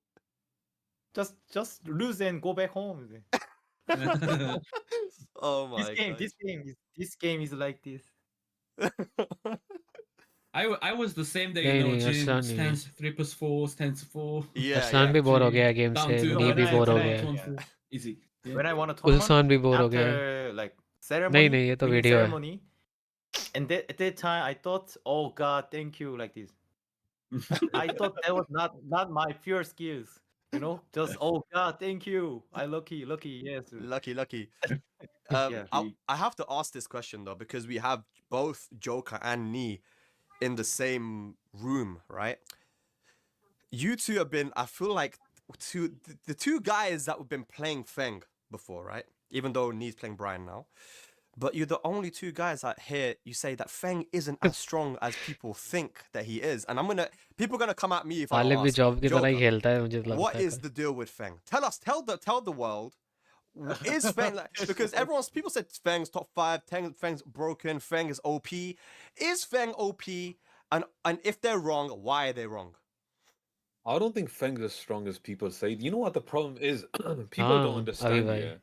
C: just lose and go back home.
B: oh my god.
C: This game is like this.
A: I was the same day,
G: नहीं,
A: you know,
G: नहीं,
A: Jin
G: Arsalan नहीं है।
A: stands 3+4, stands 4.
B: Yeah,
G: Arsalan
B: yeah.
G: भी bore हो गया है game
A: Down
G: से,
A: to
G: नी भी बोर हो गया है।
A: 1-4. Easy. Yeah.
C: When I won a tournament,
G: उल्सान भी बोर हो गया है।
C: after like
G: नहीं
C: ceremony,
G: नहीं, ये तो
C: winning
G: वीडियो है।
C: ceremony, and at that time I thought, oh God, thank you, like this. I thought that was not my pure skills, you know, just oh God, thank you. I lucky, yes.
B: Lucky.
C: Yeah.
B: I have to ask this question though, because we have both Joker and Nee in the same room, right? You two have been, I feel like, the two guys that have been playing Feng before, right? Even though Nee's playing Brian now. But you're the only two guys that here you say that Feng isn't as strong as people think that he is. And people are gonna come at me if I
G: Alif
B: don't
G: भी
B: ask.
G: Job की तरह ही
B: Joker,
G: खेलता है मुझे लगता
B: what
G: है।
B: is the deal with Feng? Tell the world. Is Feng like, because people said Feng's top 5, Feng's broken, Feng is OP. Is Feng OP? And if they're wrong, why are they wrong?
D: I don't think Feng's as strong as people say. You know what the problem is? People
G: हाँ,
D: don't
G: अभी
D: understand.
G: भाई
D: Yeah,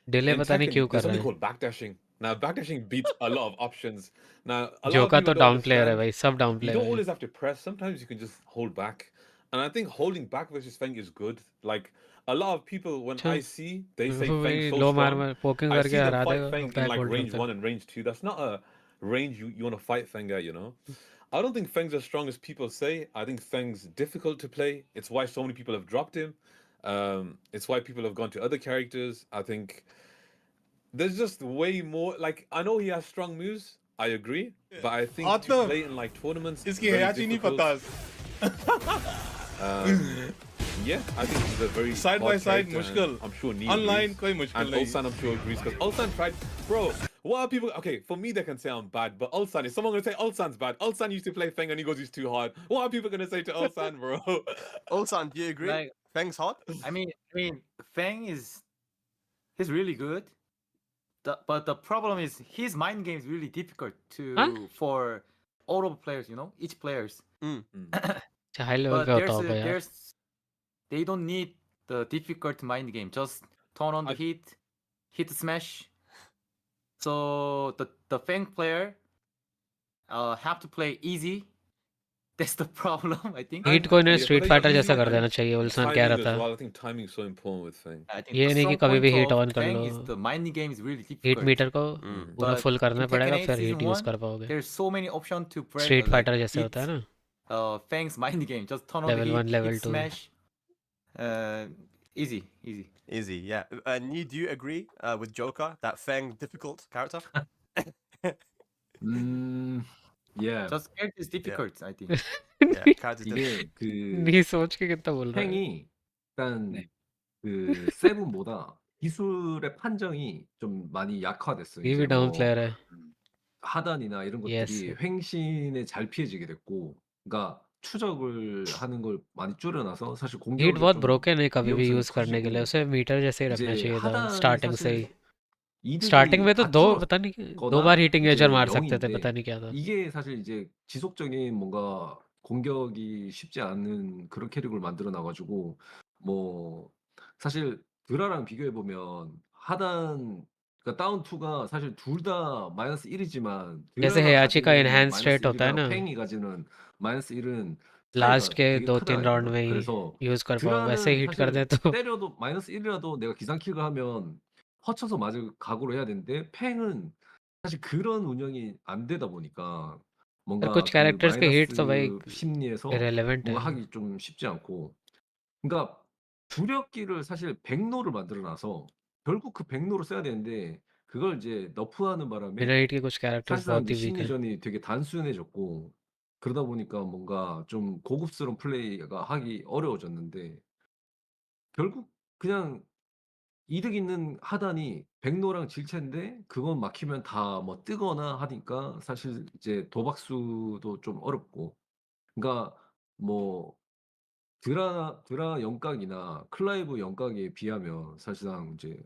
G: delay
D: in
G: पता नहीं क्यों
D: Tekken,
G: कर
D: there's
G: रहा
D: something
G: है।
D: called backdashing. Now, backdashing beats a lot of options. Now, a lot of
G: जोका तो
D: people don't
G: डाउन प्लेयर है
D: understand.
G: भाई, सब डाउन
D: You
G: प्लेयर
D: don't
G: है।
D: always have to press. Sometimes you can just hold back. And I think holding back versus Feng is good. Like a lot of people, when
G: अच्छा
D: I see, they say
G: वो
D: Feng's
G: वही
D: so
G: लो मार
D: strong.
G: में poking
D: I
G: करके
D: see them
G: हरा
D: fight
G: देगा
D: Feng in
G: back
D: like
G: hold
D: range
G: करके
D: 1 and range 2. That's not a range you want to fight Feng at, you know? I don't think Feng's as strong as people say. I think Feng's difficult to play. It's why so many people have dropped him. It's why people have gone to other characters. I think there's just way more. Like, I know he has strong moves. I agree. But I think to
I: Atam,
D: play in like tournaments,
I: इसकी
D: very
I: हयाची नहीं
D: difficult.
I: पता
D: Yeah, I think he's a very
I: Side by
D: hard
I: side,
D: character, and
I: मुश्किल.
D: I'm sure Neil
I: Online
D: agrees.
I: कोई मुश्किल
D: And
I: नहीं.
D: Ulsan, I'm sure agrees because Ulsan tried. Bro, what are people? Okay, for me, they can say I'm bad, but Ulsan, is someone gonna say Ulsan's bad? Ulsan used to play Feng and he goes, he's too hard. What are people gonna say to Ulsan, bro?
B: Ulsan, do you agree?
C: Like,
B: Feng's hot?
C: I mean, Feng he's really good. But the problem is his mind game is really difficult for all of the players, you know, each players.
G: अच्छा high level पे
C: But
G: होता होगा यार
C: they don't need the difficult mind game. Just turn on the hit smash. So the Feng player have to play easy. That's the problem, I think.
G: Heat को इन्हें
D: Yeah,
G: street
D: play
G: fighter
D: easy
G: जैसा कर
D: and
G: देना चाहिए उल्सान कह
D: timing
G: रहा
D: as
G: था
D: well. I think timing is so important with Feng.
C: I think
G: ये
C: the
G: नहीं कि
C: strong
G: कभी भी
C: point
G: हीट
C: of
G: ऑन कर
C: Feng
G: लो
C: is the mind game is really
G: heat
C: difficult.
G: Meter को पूरा
C: But
G: फुल करना
C: in Tekken
G: पड़ेगा
C: 8
G: फिर
C: Season
G: हीट यूज
C: 1,
G: कर पाओगे
C: there's so many options to break
G: street fighter जैसे
C: hit
G: होता है ना
C: Feng's mind game. Just turn on the
G: level
C: hit,
G: 1 level
C: hit
G: 2
C: smash. Easy.
B: Easy, yeah. Ni, do you agree with Joker that Feng difficult character?
F: Yeah.
C: Just character is difficult, I think.
B: Yeah, character's difficult.
F: 이게 그
G: नहीं सोच के कितना बोल रहा है
F: 팽이 일단
A: 네.
F: 그 세븐보다 기술의 판정이 좀 많이 약화됐어.
G: ये
F: 이제
G: भी down
F: 뭐
G: player है
F: 하단이나 이런
G: Yes.
F: 것들이 횡신에 잘 피해지게 됐고, 그러니까 추적을 하는 걸 많이 줄여놔서 사실
G: हीट
F: 공격을
G: बहुत
F: 좀
G: ब्रोकन है कभी भी
F: 위험성이
G: यूज करने के लिए
F: 커지고,
G: उसे मीटर जैसे ही रखना
F: 이제
G: चाहिए था
F: 하단이
G: स्टार्टिंग से ही
F: 사실
G: स्टार्टिंग
F: 이득이
G: में तो
F: 다
G: पता नहीं 2 बार
F: 줄었거나
G: हीटिंग नेचर
F: 이제
G: मार सकते थे
F: 0인데,
G: पता नहीं क्या था
F: 이게 사실 이제 지속적인 뭔가 공격이 쉽지 않은 그런 캐릭을 만들어 놔가지고, 뭐 사실 드라랑 비교해 보면 하단, 그러니까 다운 2가 사실 둘 다 마이너스 1이지만
G: जैसे
F: 드라가
G: हेयाची का
F: 가지는
G: इनहैंस
F: 마이너스
G: रेट होता है
F: 1이랑
G: ना
F: 팽이 가지는 마이너스 1은
G: लास्ट
F: 차이가
G: के
F: 되게
G: 2-3
F: 크다
G: राउंड
F: 이거야.
G: में ही
F: 그래서
G: यूज कर पाओ वैसे
F: 드라는
G: हीट कर दे
F: 사실
G: तो
F: 때려도 마이너스 1이라도 내가 기상킥을 하면 허쳐서 맞을 각오를 해야 되는데, 팽은 사실 그런 운영이 안 되다 보니까
G: पर कुछ
F: 뭔가 그
G: कैरेक्टर्स के हीट तो भाई
F: 마이너스 심리에서
G: इरेलेवेंट
F: 뭔가
G: है
F: 하기 좀 쉽지 않고, 그러니까 주력기를 사실 백노를 만들어 놔서 결국 그 백노를 써야 되는데, 그걸 이제 너프하는
G: बिना
F: 바람에
G: हीट के कुछ कैरेक्टर्स
F: 사실상
G: बहुत
F: 이제
G: ही वीक है
F: 심리전이 되게 단순해졌고, 그러다 보니까 뭔가 좀 고급스러운 플레이가 하기 어려워졌는데, 결국 그냥 이득 있는 하단이 백노랑 질체인데, 그건 막히면 다 뭐 뜨거나 하니까 사실 이제 도박수도 좀 어렵고, 그러니까 뭐 드라 영각이나 클라이브 영각에 비하면 사실상 이제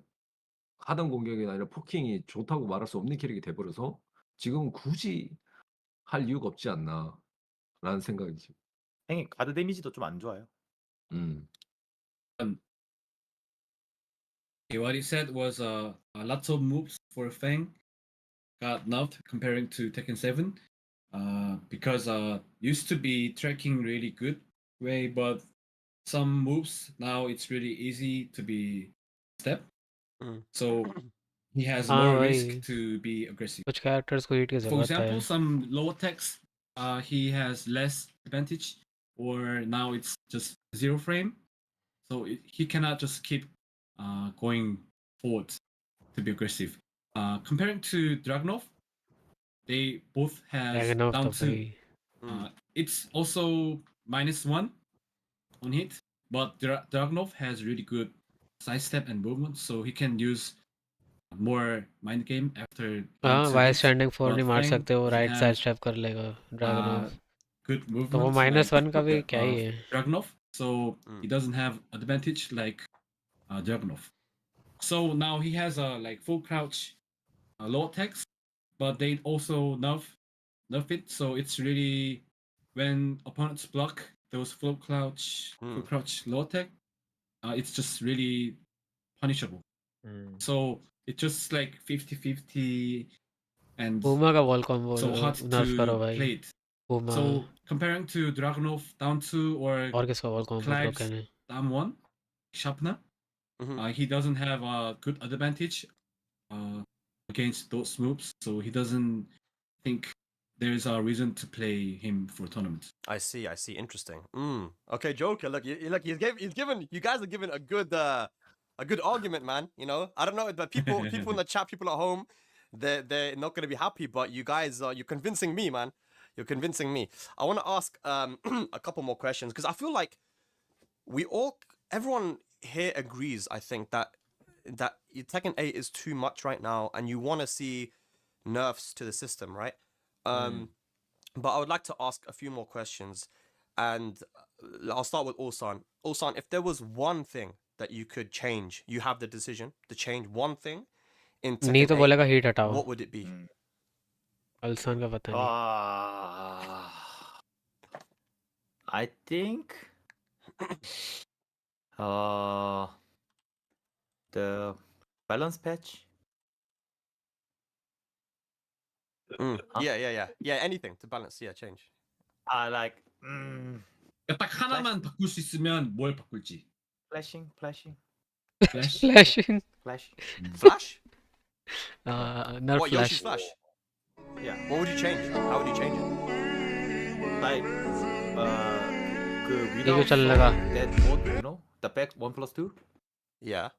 F: 하단 공격이나 이런 포킹이 좋다고 말할 수 없는 캐릭이 돼 버려서 지금 굳이 할 이유가 없지 않나라는 생각이지.
C: Feng이 가드 데미지도 좀 안 좋아요.
A: Okay, what he said was a lot of moves for Fang got nerfed comparing to Tekken 7 because used to be tracking really good way, but some moves now it's really easy to be step. So he has
G: हाँ
A: more
G: भाई
A: risk to be aggressive.
G: कुछ characters को heat की
A: For
G: जरूरत
A: example,
G: है
A: some low attacks, he has less advantage, or now it's just 0 frame, so he cannot just keep going forward to be aggressive. Comparing to Dragunov, they both has
G: dragon of
A: down
G: तो
A: 2.
G: भाई
A: It's also -1 on hit, but Dragunov has really good sidestep and movement, so he can use more mind game after down
G: हाँ
A: 2
G: vice
A: hits.
G: Standing 4
A: But
G: नहीं मार
A: Fang
G: सकते वो
A: doesn't
G: right side
A: have
G: step कर लेगा dragon of
A: good
G: तो वो
A: movement
G: -1
A: like
G: का भी क्या ही है
A: Dragunov, so he doesn't have advantage like Dragunov. So now he has a like full crouch low attacks, but they also nerf it, so it's really when opponents block those full crouch low attack, it's just really punishable. So it's just like 50-50 and
G: Puma का wall combo
A: so hard
G: नर्फ
A: to
G: करो भाई
A: play it.
G: Puma
A: So comparing to Dragunov down 2 or
G: और किसका और कौन सा
A: Clive's
G: broken है?
A: down 1, Sharpener,
B: Mhm.
A: he doesn't have a good advantage against those moves, so he doesn't think there's a reason to play him for tournaments.
B: I see. Interesting. Okay, Joker. Look, he's given. You guys are giving a good argument, man. You know, I don't know, but people in the chat, people at home, they're not gonna be happy. But you guys, you're convincing me, man. You're convincing me. I want to ask a couple more questions because I feel like everyone here agrees. I think that Tekken 8 is too much right now, and you want to see nerfs to the system, right? But I would like to ask a few more questions, and I'll start with Ulsan. Ulsan, if there was one thing that you could change, you have the decision to change one thing in
G: नहीं
B: Tekken
G: तो
B: 8,
G: बोलेगा heat हटाओ.
B: what would it be?
G: अल्सान का पता नहीं.
C: I think the balance patch.
B: Yeah. Anything to balance. Yeah, change.
C: Like
A: 딱 하나만 바꿀 수 있으면 뭘 바꿀지?
C: flashing.
A: Flash?
G: Flashing.
B: Flash?
G: Nerf
B: What, Yoshi's
G: flash.
B: Flash?
C: Yeah.
B: What would you change? How would you change it?
C: Like
G: ये
C: without
G: जो चलने लगा.
C: that mode, you know, the back 1+2.
B: Yeah.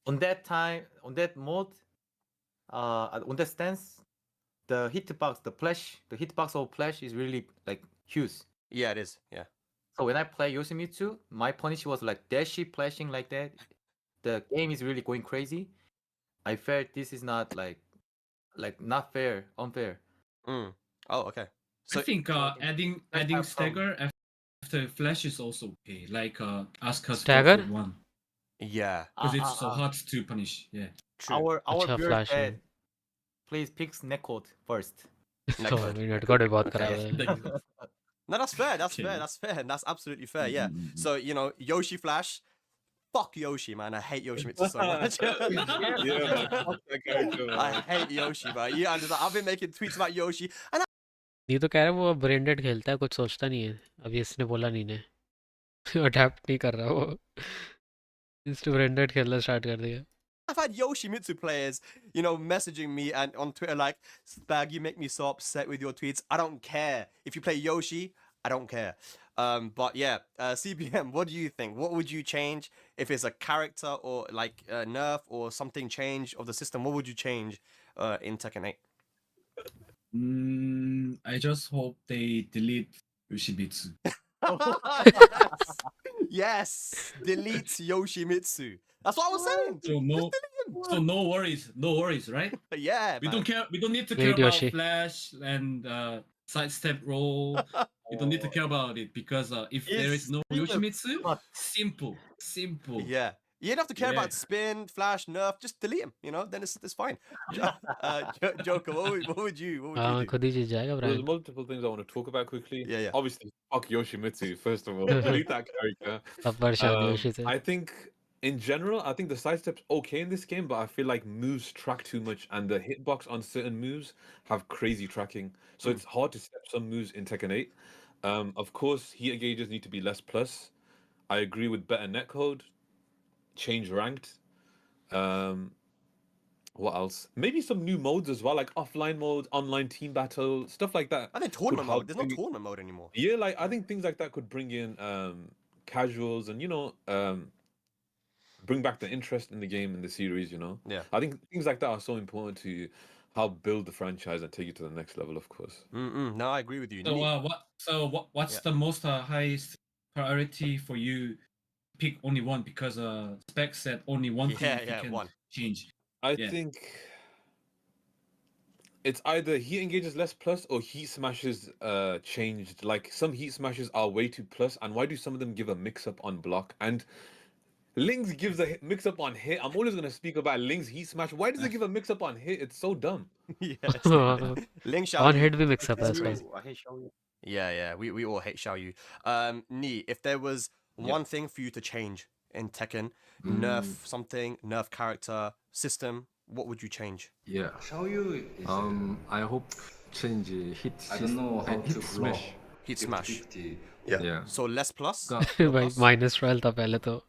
C: On that time, on that mode, on that stance, the hitbox of flash is really like huge.
B: Yeah, it is. Yeah.
C: So when I play Yoshimitsu, my punish was like dashy flashing like that. The game is really going crazy. I felt this is not like not fair, unfair.
B: Oh, okay.
A: I think adding
C: from-
A: stagger after flash is also okay. Like Asuka's
G: Stagger?
A: one,
B: Yeah.
A: because it's so hard to punish. Yeah.
B: True.
C: Our
G: अच्छा,
C: build
G: flash है.
C: said, please pick netcode first.
G: तो minute का बहुत खराब है.
B: No, that's fair. That's
A: Okay.
B: fair. That's fair. That's absolutely fair. Yeah.
A: Mm-hmm.
B: So, you know, Yoshi Flash. Fuck Yoshi, man. I hate Yoshimitsu so much.
D: Yeah, man. Fuck that character, man.
B: I hate Yoshi, man. Yeah, and I've been making tweets about Yoshi, and
G: ये तो कह रहा है वो branded खेलता है, कुछ सोचता नहीं है. अभी इसने बोला नहीं ने. अडैप्ट नहीं कर रहा वो. इंस्टा ब्रेंडेड खेलना स्टार्ट कर दिया.
B: I've had Yoshimitsu players, you know, messaging me and on Twitter like, Spag, you make me so upset with your tweets. I don't care. If you play Yoshi, I don't care. But yeah, CBM, what do you think? What would you change if it's a character or like nerf or something change of the system? What would you change in Tekken 8?
A: I just hope they delete Yoshimitsu.
B: Yes, delete Yoshimitsu. That's what I was saying.
A: So no worries, right?
B: Yeah,
A: We
B: man.
A: don't care. We don't need to
G: Delete
A: care about
G: Yoshi.
A: flash and sidestep roll. We don't need to care about it because if there is no Yoshimitsu, simple.
B: Yeah. You don't have to care
A: Yeah.
B: about spin, flash, nerf. Just delete him. You know, then it's fine. Joker, what would you
G: हाँ
B: do?
G: खुद ही जीत जाएगा
D: There's
G: brand.
D: multiple things I want to talk about quickly.
B: Yeah.
D: Obviously, fuck Yoshimitsu, first of all. Delete that character.
G: अब परेशान Yoshi से.
D: I think, in general, I think the sidestep's okay in this game, but I feel like moves track too much, and the hitbox on certain moves have crazy tracking. So it's hard to step some moves in Tekken 8. Of course, heat gauges need to be less plus. I agree with better netcode. Change ranked. What else? Maybe some new modes as well, like offline mode, online team battle, stuff like that.
B: I think tournament
D: help
B: mode. There's no
D: bring it-
B: tournament mode anymore.
D: Yeah, like I think things like that could bring in casuals and bring back the interest in the game and the series.
B: Yeah.
D: I think things like that are so important to help build the franchise and take it to the next level. Of course.
B: No, I agree with you.
A: What's
B: Yeah.
A: the most highest priority for you? Pick only one because Spec said only one thing you can
B: one.
A: change.
D: I
A: Yeah.
D: think it's either heat engages less plus or heat smashes changed. Like some heat smashes are way too plus, and why do some of them give a mix up on block? And Lings gives a mix up on hit. I'm always gonna speak about Lings heat smash. Why does it give a mix up on hit? It's so dumb.
B: Yes. Link Xiao
G: on
B: Yu.
G: Hit भी mix up है
B: That's
G: इसका.
B: crazy.
C: I hate Xiaoyu.
B: Yeah. We all hate Xiao Yu. Nee, if there was one thing for you to change in Tekken, nerf something, nerf character, system, what would you change?
F: Yeah.
I: Xiaoyu is
F: I hope change hit.
I: I don't know how
F: hit
I: to
F: smash.
B: Heat Smash.
F: 50.
B: Yeah.
F: Yeah.
B: So less plus.
F: 그러니까
G: भाई -12 था पहले तो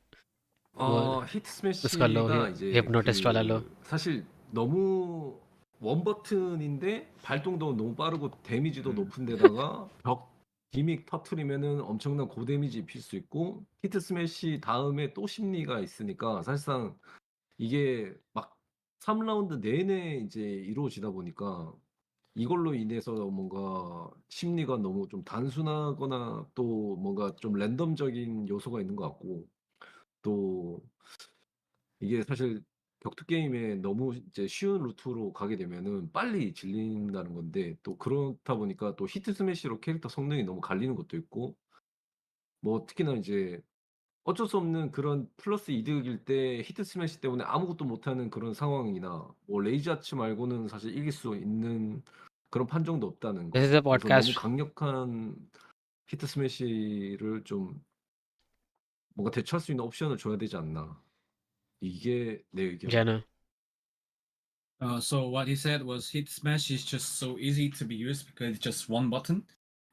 G: वो
F: 히트
G: उसका लो
F: 스매시가 이제
G: hypnotist वाला लो
F: 사실 너무 원 버튼인데 발동도 너무 빠르고 데미지도 높은데다가 벽 기믹 터트리면은 엄청난 고데미지 입힐 수 있고 히트 스매시 다음에 또 심리가 있으니까 사실상 이게 막 3라운드 내내 이제 이루어지다 보니까 이걸로 인해서 뭔가 심리가 너무 좀 단순하거나 또 뭔가 좀 랜덤적인 요소가 있는 것 같고 또 이게 사실 격투 게임에 너무 이제 쉬운 루트로 가게 되면은 빨리 질린다는 건데 또 그렇다 보니까 또 히트 스매시로 캐릭터 성능이 너무 갈리는 것도 있고 뭐 특히나 이제 어쩔 수 없는 그런 플러스 이득일 때 히트 스매시 때문에 아무것도 못하는 그런 상황이나 뭐 레이저 아츠 말고는 사실 이길 수 있는 그런 판정도 없다는
G: This
F: 거.
G: is a
F: 그래서 너무
G: podcast
F: 강력한 히트 스매시를 좀 뭔가 대처할 수 있는 옵션을 줘야 되지 않나. 이게 내 의견.
G: Jenna
A: So what he said was hit smash is just so easy to be used because it's just one button.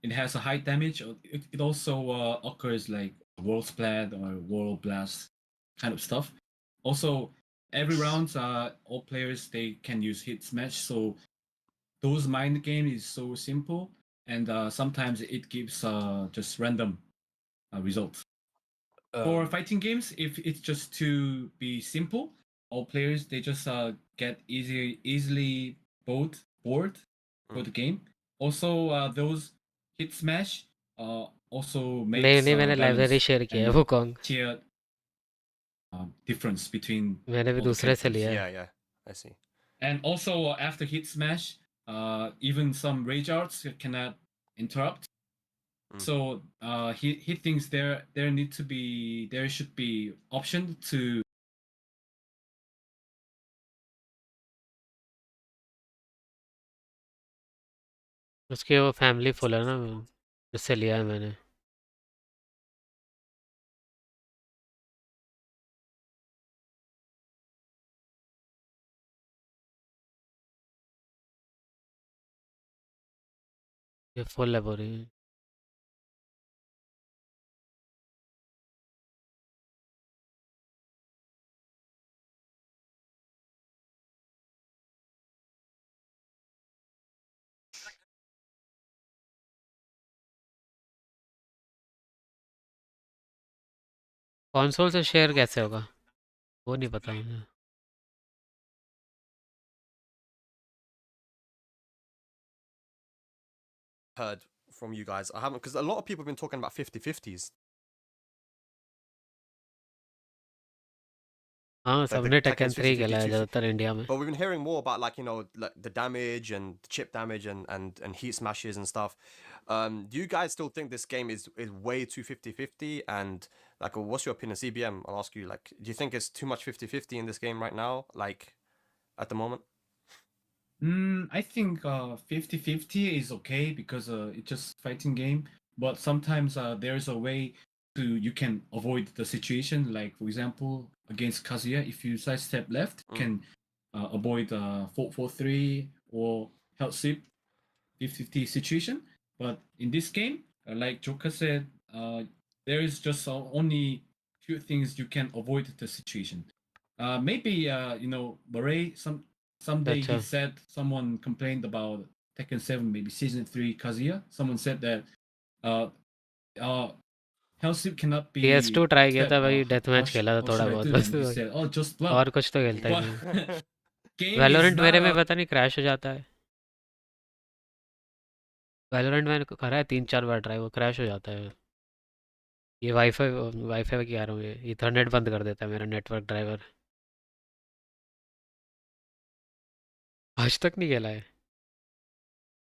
A: It has a high damage. It also occurs like wall splat or wall blast kind of stuff. Also, every round, all players they can use hit smash. So those mind game is so simple, and sometimes it gives just random results. For fighting games, if it's just to be simple, all players they just get easily bored for the game. Also, those hit smash also
G: नहीं
A: makes
G: नहीं मैंने library
A: balance
G: share किया है
A: and
G: Wukong
A: tier difference between
G: मैंने भी
A: all the
G: दूसरे से
A: characters.
G: लिया है
B: Yeah, yeah. I see.
A: And also after hit smash, even some rage arts cannot interrupt. So he thinks there should be option to
G: उसके वो family full है ना उससे लिया है मैंने ये फुल है पूरी कंसोल से शेयर कैसे होगा वो नहीं पता मुझे
B: Heard from you guys. I haven't, because a lot of people have been talking about 50-50s.
G: हाँ
B: Like the
G: सबने टेकन
B: Tekken's
G: 3 खेला
B: 50-50,
G: है ज़्यादातर इंडिया में
B: But we've been hearing more about like like the damage and chip damage and heat smashes and stuff. Do you guys still think this game is way too 50-50? And like, what's your opinion, CBM? I'll ask you. Like, do you think it's too much 50-50 in this game right now? Like, at the moment?
A: I think 50-50 is okay because it's just fighting game. But sometimes there's a way you can avoid the situation. Like for example, against Kazuya, if you sidestep left, you can avoid 4-4-3 or help sweep 50-50 situation. But in this game, like Joker said, there is just only few things you can avoid the situation. Maybe Murray someday he
G: अच्छा
A: said someone complained about Tekken 7, maybe season 3 Kazuya. Someone said that uh Hellsweep cannot be
G: PS2 try किया
A: said
G: था भाई death match
A: what,
G: खेला था
A: what
G: थोड़ा
A: should I
G: बहुत
A: do?
G: बस
A: And he said, oh, just block.
G: और कुछ तो खेलता ही
A: But
G: नहीं
A: game is
G: वैलोरेंट
A: not
G: मेरे में
A: a
G: पता नहीं क्रैश हो जाता है वैलोरेंट मैंने करा है 3-4 बार ट्राई वो क्रैश हो जाता है ये वाईफाई वाईफाई की आ रहा हूँ ये इथरनेट बंद कर देता है मेरा नेटवर्क ड्राइवर आज तक नहीं खेला है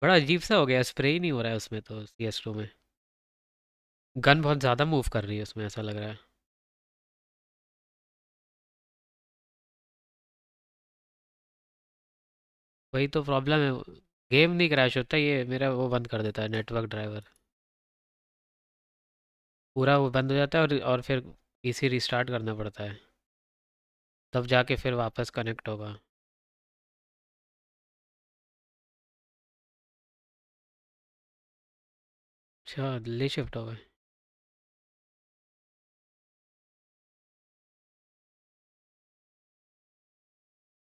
G: बड़ा अजीब सा हो गया स्प्रे ही नहीं हो रहा है उसमें तो CS2 में गन बहुत ज़्यादा मूव कर रही है उसमें ऐसा लग रहा है वही तो प्रॉब्लम है गेम नहीं क्रैश होता ये मेरा वो बंद कर देता है नेटवर्क ड्राइवर पूरा वो बंद हो जाता है और फिर पीसी रिस्टार्ट करना पड़ता है तब जाके फिर वापस कनेक्ट होगा अच्छा दिल्ली शिफ्ट हो गए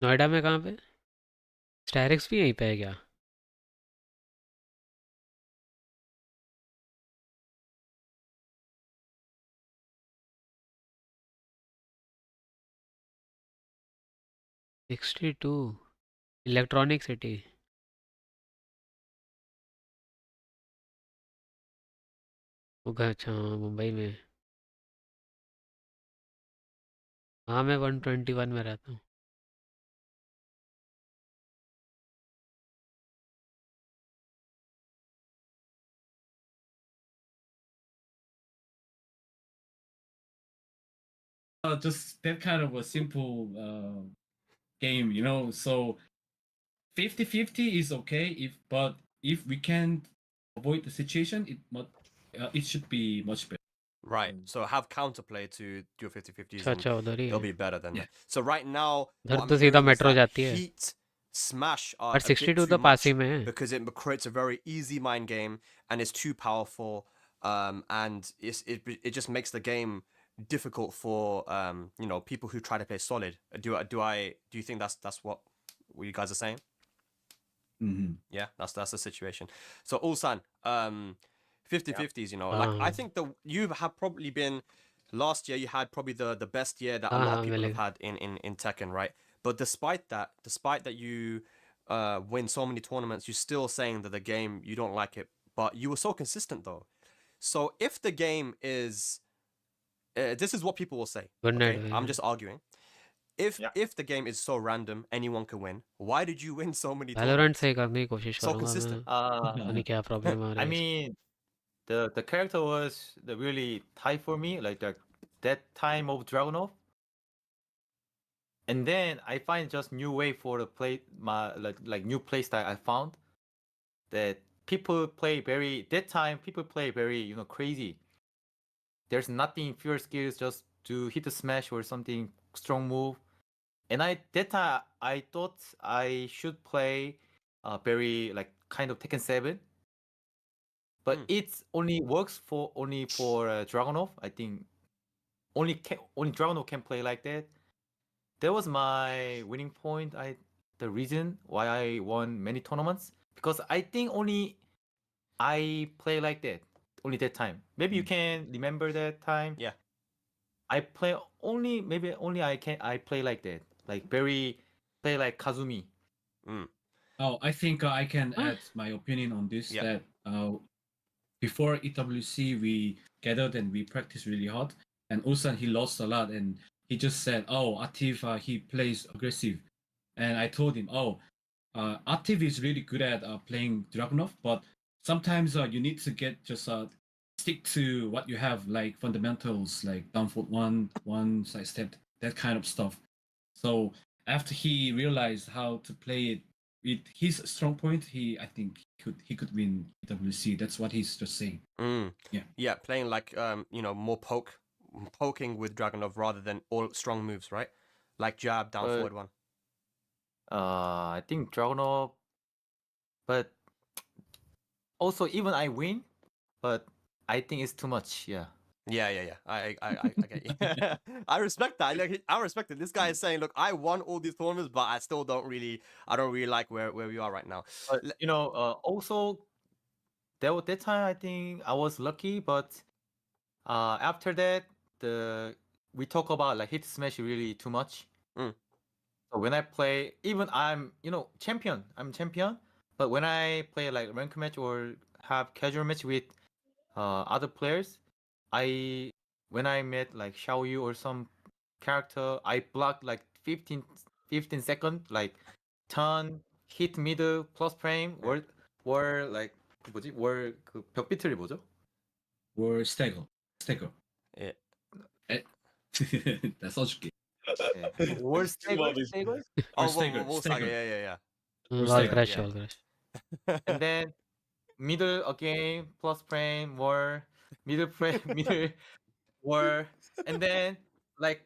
G: नोएडा में कहाँ पे स्टायरिक्स भी यहीं पे है क्या 62 इलेक्ट्रॉनिक सिटी अच्छा हाँ, मुंबई में हाँ मैं 121 में रहता हूँ
A: Just that kind of a simple game, you know. So 50-50 is okay but if we can avoid the situation, it should be much better.
B: Right. So have counterplay to your 50-50s
G: अच्छा
B: and
G: अच्छा उधर ही
B: it'll
G: है
B: be better than
A: Yeah.
B: that. So right now,
G: उधर
B: what I'm
G: तो सीधा
B: hearing is
G: metro
B: that
G: जाती है
B: Heat Smash are
G: पर
B: a bit
G: 62
B: too
G: तो पास ही
B: much
G: में है
B: because it creates a very easy mind game and it's too powerful. And it just makes the game difficult for you know, people who try to play solid. Do you think that's what you guys are saying?
A: Mhm.
B: Yeah, that's the situation. So Ulsan, 50-50s, you know, like I
G: हाँ
B: think you have probably been last year you had probably the best year that a
G: हाँ
B: lot of
G: हाँ
B: people have
G: मिलेगा
B: had in Tekken, right? But despite that you win so many tournaments, you're still saying that the game you don't like it, but you were so consistent though. So if the game is this is what people will say,
G: good night
B: okay?
G: भाई
B: I'm just arguing. If
C: Yeah.
B: if the game is so random, anyone can win. Why did you win so many
G: Valorant
B: tournaments?
G: से ही करने की कोशिश
B: So
G: करूँगा मैं
B: consistent.
G: पता नहीं क्या प्रॉब्लम आ रही
C: I
G: है
C: mean, the character was the really tight for me, like that time of Dragunov. And then I find just new way for the play my like new play style I found that people play very that time people play very, you know, crazy. There's nothing pure skills just to hit the smash or something strong move. And that time I thought I should play very like kind of Tekken 7, but
B: Mm.
C: it's only works for Dragunov. I think only Dragunov can play like that. That was my winning point. The reason why I won many tournaments because I think only I play like that only that time. Maybe you can remember that time.
B: Yeah.
C: I play only maybe only I play like that, like very play like Kazumi.
B: Mm.
A: Oh, I think I can add my opinion on this.
B: Yeah.
A: That before EWC we gathered and we practiced really hard, and Ulsan he lost a lot, and he just said, "Oh, Atif he plays aggressive," and I told him, "Oh, Atif is really good at playing Dragunov, but sometimes you need to get just stick to what you have, like fundamentals, like down foot one side step, that kind of stuff." So after he realized how to play it with his strong point, I think he could win EWC. That's what he's just saying.
B: Mm.
A: Yeah.
B: Yeah, playing like you know, more poking with Dragonov rather than all strong moves, right? Like jab, down
C: But
B: forward one.
C: I think Dragunov, but also even I win, but I think it's too much. Yeah.
B: Yeah. I get you. I respect that. Like, I respect it. This guy is saying, look, I won all these tournaments, but I don't really like where we are right now.
C: But you know, also that time I think I was lucky, but after that we talk about like hit smash really too much.
B: Mm.
C: So when I play, even I'm champion, but when I play like rank match or have casual match with other players, when I met like Xiao Yu or some character, I block like 15 seconds, like turn, hit middle, plus frame, were like 뭐지? 그 벽비틀이 뭐죠?
A: Or stagger.
B: Yeah.
A: That's 써줄게.
C: 예. 월 스테이글?
B: Oh,
A: Stagger,
B: Wall Saga. Yeah.
A: Or
G: wall
A: stagger.
G: Crush
B: yeah.
G: Wall crush
C: And then middle again, plus frame, war, middle frame, middle war, and then like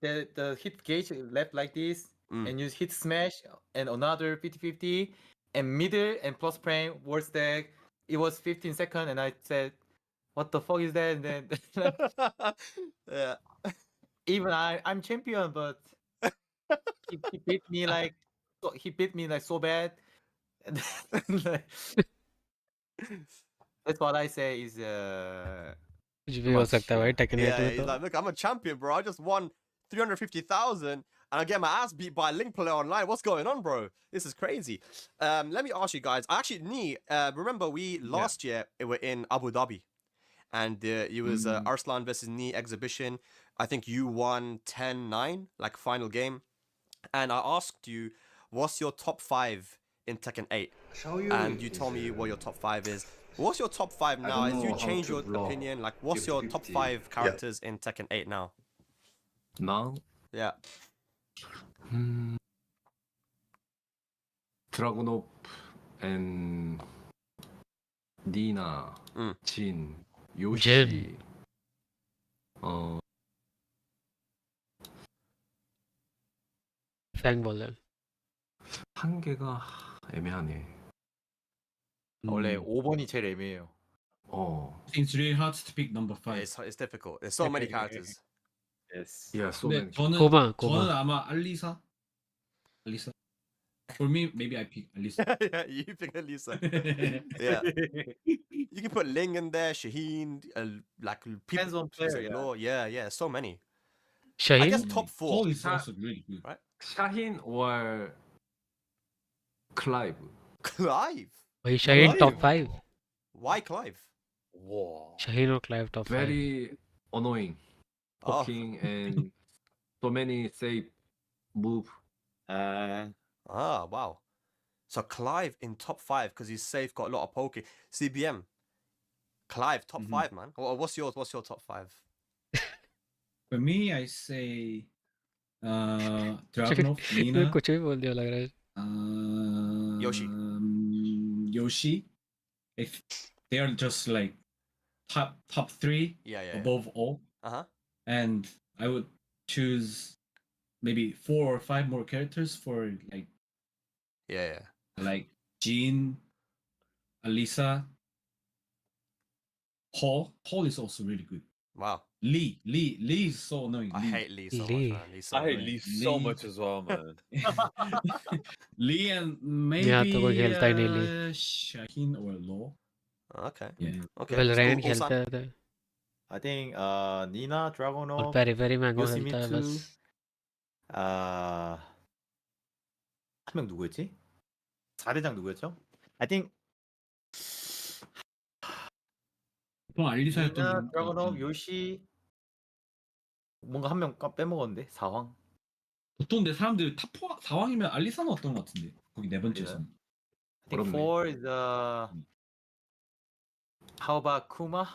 C: the hit gauge left like this,
B: Mm.
C: and you hit smash and another 50-50, and middle and plus frame war stack. it was 15 seconds, and I said, "What the fuck is that?" And then
B: Yeah.
C: even I'm champion, but he beat me like so bad. And then, like, that's what I say is
G: कुछ
C: too
G: भी हो
C: much.
G: सकता है भाई
C: Yeah.
G: Taken
B: Yeah,
G: 8 में
B: he's
G: तो
B: like, look, I'm a champion, bro. I just won 350,000 and I get my ass beat by a link player online. What's going on, bro? This is crazy. Let me ask you guys. Actually, remember we last year were in Abu Dhabi, and it was Arslan versus Ni exhibition. I think you won 10-9, like final game. And I asked you, what's your top 5 in Tekken 8? And you told me what your top 5 is. What's your top 5 now? As you change your opinion, like what's your top 5 characters in Tekken 8 now?
F: Now,
B: Yeah.
F: Dragunov and Nina, Jin, Yoshi.
G: Jin. 팽 बोल रहे
F: 한 개가 애매하네.
C: 원래 5번이 제일 애매해요.
A: It's really hard to pick number 5.
B: It's difficult. There's so many characters.
C: Yes.
F: Yeah, so
A: 근데
F: many.
A: 저는
G: 고마.
A: 아마 알리사. For me, maybe I pick Alisa.
B: Yeah, you pick Elisa. Yeah. You can put Ling in there, Shaheen, like people.
C: Depends on player, yeah.
B: Law. Yeah, so many. I
G: Shaheen
B: guess top 4.
A: Paul is also really good.
B: Right?
F: Shaheen or Clive?
B: Clive?
G: भाई Shaheen
A: Clive.
G: Top 5
B: Why Clive?
D: Whoa.
G: Shaheen और Clive top 5
F: Very annoying.
B: Oh.
F: Poking and so many safe move.
B: Ah, wow. So Clive in top 5 because he's safe, got a lot of poking. CBM. Clive, top 5, man. What's yours? What's your top 5?
A: For me, I say Dragunov, Nina,
G: कुछ भी बोल दिया लग रहा है
B: Yoshi.
A: Yoshi. If they are just like top 3
B: Yeah.
A: above all, and I would choose maybe 4 or 5 more characters for like Jean, Alisa, Paul. Paul is also really good.
B: Wow.
A: Lee is so annoying.
B: I hate Lee so
G: Lee.
B: much, man. Lee's so
D: I hate
B: annoying.
D: Lee so much as well, man.
A: Lee and maybe
G: यहाँ तो कोई खेलता ही नहीं Lee
A: Shaheen or Law.
B: Okay.
A: Yeah.
B: Okay.
G: Well
B: So,
G: रैन
B: Ulsan?
G: खेलता था
C: I think Nina,
G: और
C: Dragunov,
G: पेरी पेरी मैंगो खेलता है
C: Yoshimitsu.
G: बस
C: 한 명 누구였지? 4대장 누구였죠? I think
A: 보통
C: Nina,
A: 알리사였던
C: Dragunov, Yoshi. 뭔가 한 명 빼먹었는데 4황.
A: 보통 내 사람들 탑 4왕이면 알리사는 어떤 것 같은데 거기 네 번째에서.
C: I think
F: 어렵네.
C: 4 is how about Kuma?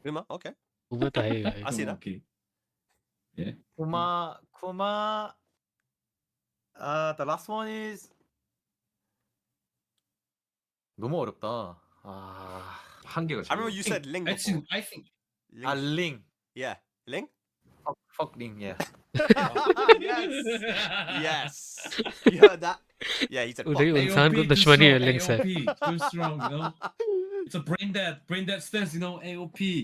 B: Uma? Okay.
G: वो तो है ही भाई
B: I see that.
A: Okay. Yeah.
C: Kuma. The last one is 너무 어렵다.
F: 한 개가
B: I remember you said Ling
A: I
B: before.
A: think
B: Ling.
C: Ling.
B: Yeah. Ling?
C: Fuck Ling, yeah.
B: Yes. You heard that? Yeah, he said fuck.
G: उधर ही इंसान को
A: AOP,
G: दुश्मनी है
A: too
G: link से
A: strong, AOP, too strong, you know. It's a brain dead stance, you know. AOP.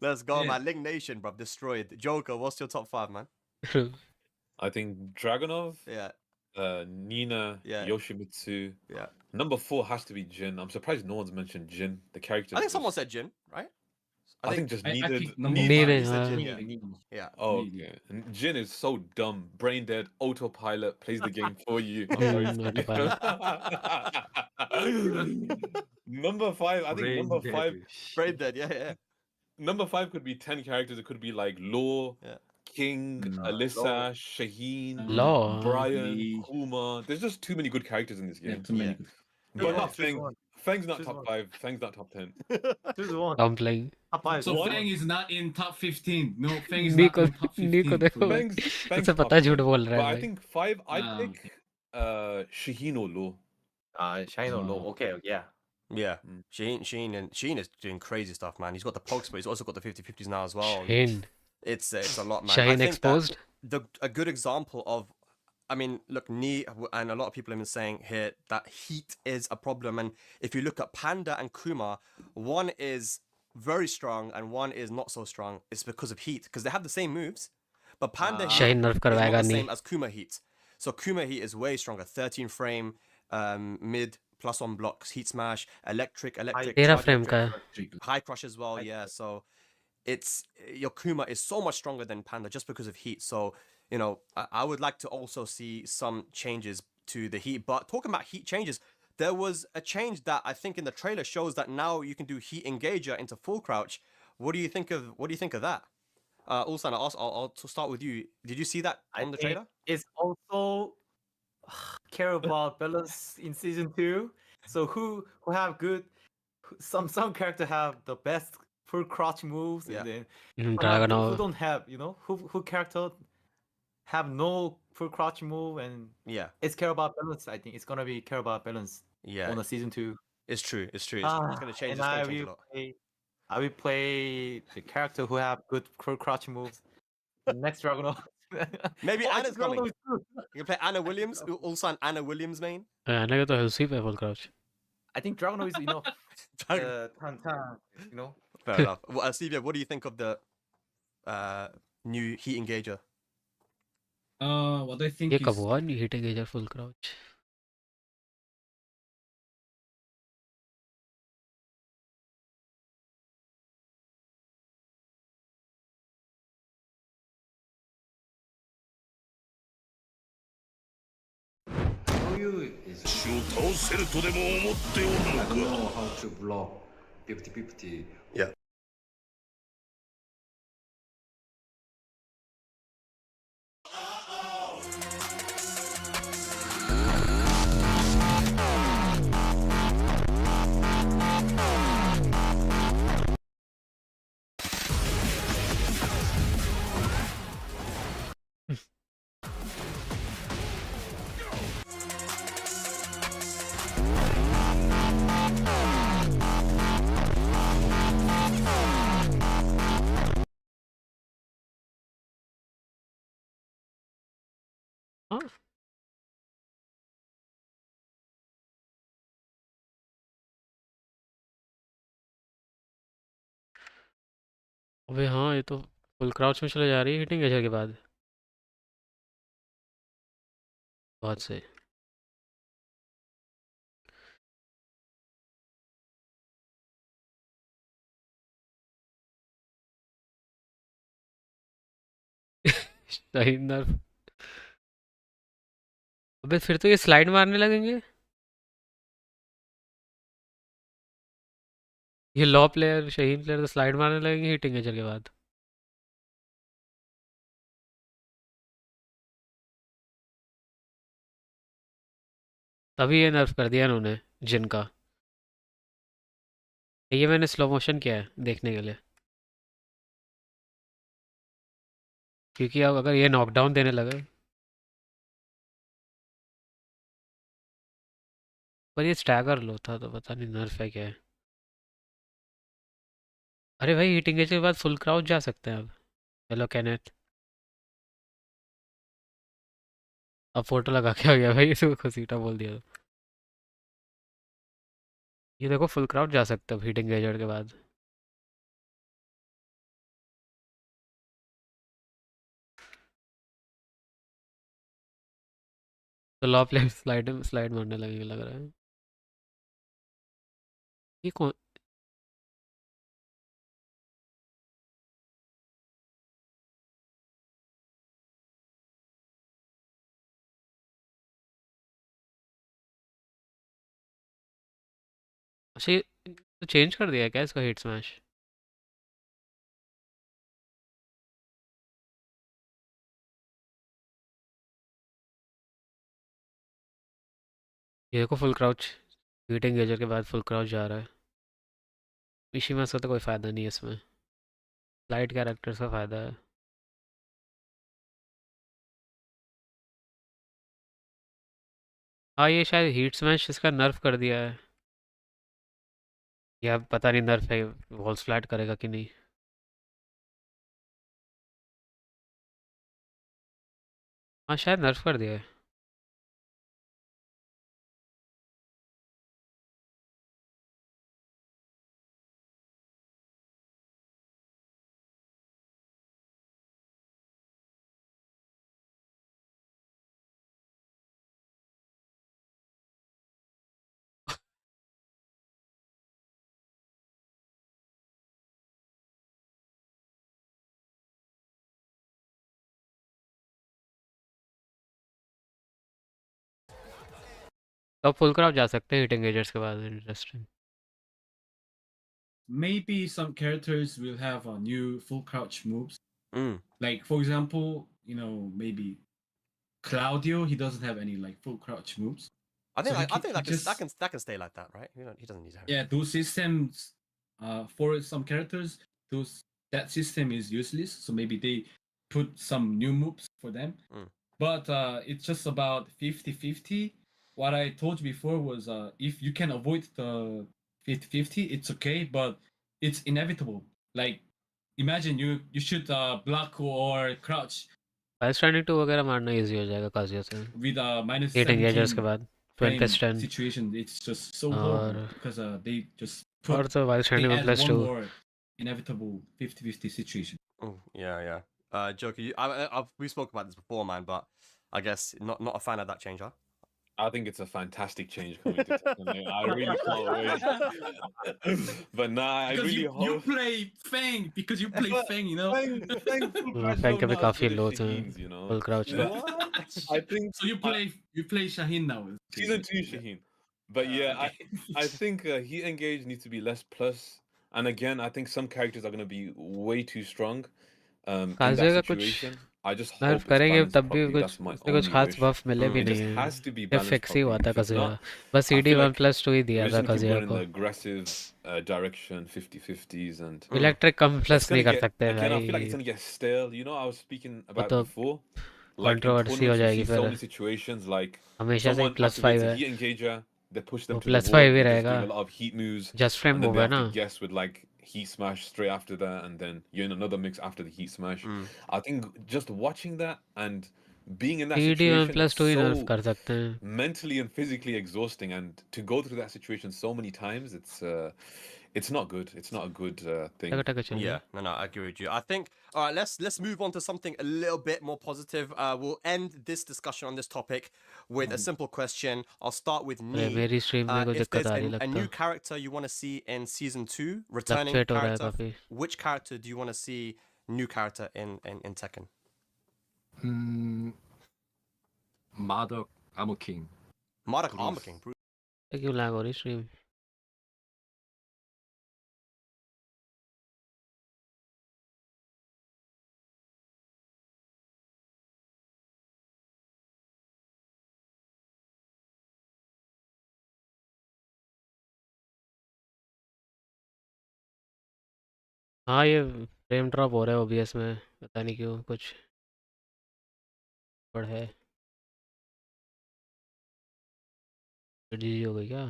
B: Let's go,
A: Yeah.
B: man. Ling Nation, bro. Destroyed. Joker, what's your top 5, man?
D: I think Dragunov,
B: Yeah.
D: Nina,
B: Yeah.
D: Yoshimitsu.
B: Yeah.
D: Number 4 has to be Jin. I'm surprised no one's mentioned Jin. The character.
B: I think someone said Jin, right?
D: I think just
A: I
D: needed.
A: picked number
G: Needed,
A: five.
B: You said
G: huh?
B: Jin,
C: Ling.
B: yeah.
D: Oh,
A: Needed.
D: okay. And Jin is so dumb, brain dead, autopilot, plays the game for you. I'm sorry to say. Number 5, I think number 5.
B: Brain dead, yeah.
D: Number 5 could be 10 characters. It could be like Law,
B: Yeah.
D: King,
F: No.
D: Alyssa, Shaheen,
G: Law.
D: Brian,
A: Lee.
D: Kuma. There's just too many good characters in this
A: Yeah,
D: game.
A: too many.
B: Yeah.
A: good.
D: But
B: Yeah.
D: not
C: Choose
D: Feng.
C: one.
D: Feng's not
C: Choose
D: top
C: one.
D: 5. Feng's not top 10.
C: Choose one.
G: I'm playing
C: Top 5.
A: So
D: One.
A: Feng is not in top 15. No, Feng is
G: Nico-
A: not in top 15.
G: Nico देखो
A: for me.
D: Feng's
G: उसे
D: top
G: पता है
D: 10.
G: झूठ बोल रहा
D: But
G: है
D: I
G: भाई
D: think 5, I'd
A: Ah,
D: pick Shaheen or Law.
C: Shine or low. Okay, yeah.
B: Yeah.
D: Mm.
B: Sheen is doing crazy stuff, man. He's got the pokes, but he's also got the 50-50s now as well.
G: Shaheen
B: It's a lot, man. I
G: Shaheen
B: think
G: exposed
B: a good example of I mean, look, Knee, and a lot of people have been saying here that heat is a problem. And if you look at Panda and Kuma, one is very strong and one is not so strong. It's because of heat, because they have the same moves, but Panda heat
G: Shaheen नर्फ
B: is not
G: करवाएगा
B: the
G: नहीं
B: same as Kuma heat. So Kuma heat is way stronger. 13 frame, mid, plus on blocks, heat smash, electric,
G: 13
B: charge
G: frame का
B: electric,
G: है
B: high crush as well. Yeah, so it's your Kuma is so much stronger than Panda just because of heat. So you know, I would like to also see some changes to the heat. But talking about heat changes, there was a change that I think in the trailer shows that now you can do heat engager into full crouch. What do you think of that? Ulsan, I'll start with you. Did you see that
C: I
B: on the
C: think
B: trailer?
C: it's also care about balance in season 2. So who have good some character have the best full crouch moves,
B: Yeah.
C: and then
G: dragon
C: who don't have, you know, who character have no full crouch move, and
B: Yeah,
C: it's care about balance. I think it's gonna be care about balance
B: yeah.
C: on the season 2.
B: It's true. It's true. It's gonna change.
C: And
B: It's gonna change a lot.
C: I will play the character who have good full crouch moves. The next Dragon.
B: Maybe
C: I
B: Anna's
C: think Dragunov
B: coming.
C: is good.
B: You can play Anna Williams. Ulsan, Anna Williams main.
G: आने का तो है उसी पे full crouch
C: I think Dragunov is enough. Tan, you know.
B: Fair enough. Well, Stevia, what do you think of the new heat engager?
A: What I think
G: ये
A: is
G: कब हुआ नहीं hitting edger full crouch
F: I don't know how to block 50-50.
B: Yeah.
G: हाँ अबे हाँ ये तो full crouch में चले जा रही है हिटिंग एजर के बाद बहुत सही शाहीन नर्फ अबे फिर तो ये स्लाइड मारने लगेंगे ये लॉ प्लेयर शाहीन प्लेयर तो स्लाइड मारने लगेंगे हिटिंग एजर के बाद तभी ये नर्फ कर दिया इन्होंने जिन का ये मैंने स्लो मोशन किया है देखने के लिए क्योंकि अब अगर ये नॉकडाउन देने लगे पर ये स्टैगर लो था तो पता नहीं नर्फ है क्या है अरे भाई हिटिंग एज के बाद फुल क्राउच जा सकते हैं अब हेलो कैनेथ अब फोटो लगा के आ गया भाई इसको घसीटा बोल दिया ये देखो फुल क्राउच जा सकते हैं अब हिटिंग एजर के बाद तो लॉ प्लेयर स्लाइड मारने लगेंगे लग रहा है ये कौन अच्छा ये तो चेंज कर दिया है क्या इसका हिट स्मैश ये देखो फुल क्राउच हिटिंग एजर के बाद फुल क्राउच जा रहा है मिशीमास का तो कोई फ़ायदा नहीं है इसमें स्लाइड कैरेक्टर्स का फ़ायदा है हाँ ये शायद हीट स्मैश इसका नर्फ कर दिया है या पता नहीं नर्फ है वॉल्स फ्लैट करेगा कि नहीं हाँ शायद नर्फ कर दिया है तो आप फुल क्राउच जा सकते हैं हिटिंग एजर्स के बाद interesting
A: Maybe some characters will have a new full crouch moves. Like for example, maybe Claudio, he doesn't have any like full crouch moves.
B: I think
A: So
B: I think that can stay like that, right? He doesn't need to.
A: Yeah, those systems for some characters, that system is useless. So maybe they put some new moves for them. But it's just about 50-50. What I told you before was if you can avoid the 50-50, it's okay, but it's inevitable. Like imagine you should block or crouch
G: five standing 2 वगैरह मारना easy हो जाएगा काजिया से
A: with a minus
G: hitting edgers
A: 17
G: के बाद 12
A: frame
G: plus 10
A: situation. It's just so
G: और
A: horrible because they just
G: और
A: put
G: तो five
A: they
G: standing
A: add
G: plus
A: one
G: 2
A: more inevitable 50-50 situation.
B: Yeah. Joker, we spoke about this before, man, but I guess not a fan of that change, huh?
D: I think it's a fantastic change coming to Tekken. I really can't wait. But nah, I
A: Because
D: really
A: you
D: hope.
A: play Fang because you play Fang, you know.
D: Fang full crouch
G: फैंक
D: don't
G: के भी
D: know as
G: काफी
D: good as
G: लो थे
D: Shaheen's, you know.
G: Full crouch में
D: But I think
A: So you play Shaheen now.
D: season 2 Shaheen. But yeah,
A: okay.
D: I think Heat Engage needs to be less plus. And again, I think some characters are going to be way too strong in that
G: काजिया का कुछ
D: situation. I just
G: नर्फ
D: hope it's
G: करेंगे
D: balanced
G: तब भी
D: properly.
G: कुछ
D: That's my
G: उसने कुछ
D: only
G: खास
D: wish.
G: बफ मिले भी
D: It
G: नहीं
D: just
G: है
D: has to be
G: सिर्फ
D: balanced
G: फिक्स ही हुआ
D: properly.
G: था
D: If it's
G: काजिया
D: not,
G: बस
D: I
G: CD
D: feel
G: 1
D: like
G: plus 2 ही दिया
D: we're
G: था
D: just going to keep
G: काजिया
D: going in
G: को
D: the aggressive direction, 50-50s, and
G: electric come
D: it's
G: plus नहीं
D: gonna
G: कर
D: get
G: सकते
D: again. I feel like
G: भाई
D: it's gonna get stale. You know, I was speaking
G: वो
D: about
G: तो
D: before. Like in
G: controversy हो
D: tournaments, we
G: जाएगी
D: see so
G: फिर
D: many situations like
G: हमेशा से ही
D: someone
G: +5
D: activates a
G: है
D: heat engager, they push them
G: वो
D: to the
G: +5
D: wall,
G: he
D: they're just
G: रहेगा
D: doing a lot of heat moves,
G: just frame
D: and then
G: move
D: they
G: है
D: have
G: ना
D: to guess with like heat smash straight after that, and then you're in another mix after the heat smash. I think just watching that and being in that
G: CD 1
D: situation,
G: plus
D: it's
G: 2 he
D: so
G: नर्फ कर सकते हैं
D: mentally and physically exhausting, and to go through that situation so many times, it's not good. It's not a good thing.
G: टक टक चलिए
B: Yeah, no, I agree with you. I think all right, let's move on to something a little bit more positive. We'll end this discussion on this topic with a simple question. I'll start with
G: अरे
B: Nee.
G: मेरी stream में कुछ
B: If
G: दिक्कत
B: there's
G: आ रही
B: a
G: लगता
B: new character you want to see in season 2,
G: लग
B: returning
G: fate हो रहा है
B: character,
G: काफी
B: which character do you want to see new character in Tekken?
F: 마덕 아머킹.
B: Marek
F: Bruce.
B: Armor King.
G: क्यों लैग हो रही स्ट्रीम हाँ ये फ्रेम ड्रॉप हो रहा है ओबीएस में पता नहीं क्यों कुछ गड़बड़ है जी हो गई क्या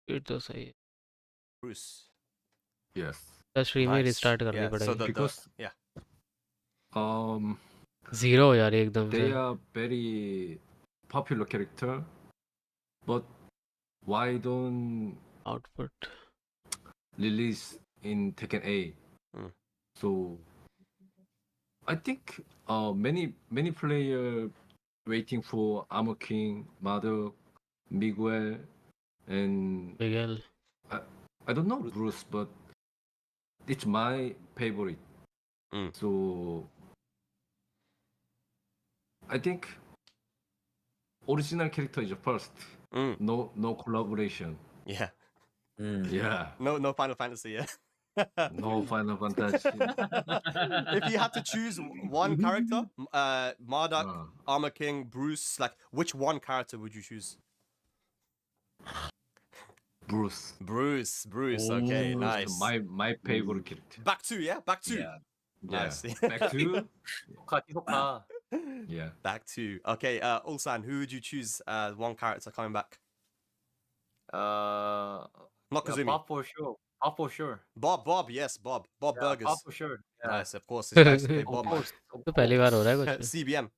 G: फिर तो सही है
B: Bruce.
F: Yes.
G: तो स्ट्रीम ही
B: Nice.
G: रिस्टार्ट करनी
B: Yeah, so
G: पड़ेगी
F: Because
B: yeah.
G: जीरो हो जा रही है एकदम
F: they
G: से
F: are very popular character, but why don't
G: output
F: release in Tekken 8? So I think many player waiting for Armor King, Mother, Miguel, and
G: Miguel
F: I don't know Bruce, but it's my favorite. So I think original character is first. No collaboration.
B: Yeah.
F: Yeah.
B: No Final Fantasy, yeah.
F: No Final Fantasy.
B: If you had to choose one character, Mardak, Armor King, Bruce, like which one character would you choose?
F: Bruce.
B: Bruce. Okay, nice.
F: My favorite character.
B: Back two, yeah? Back two.
F: Yeah.
B: Nice.
F: Back to
C: 지속파
F: yeah.
B: Back two. Okay, Ulsan, who would you choose one character coming back? Not Kazumi.
C: Bob for sure. Bob for sure.
B: Bob, yes, Bob. Bob
C: Yeah,
B: Burgers.
C: Bob for sure. Yeah.
B: Nice, of course. It's nice to play
C: Of
B: Bob.
C: course.
G: तो पहली बार हो रहा है कुछ
B: CBM.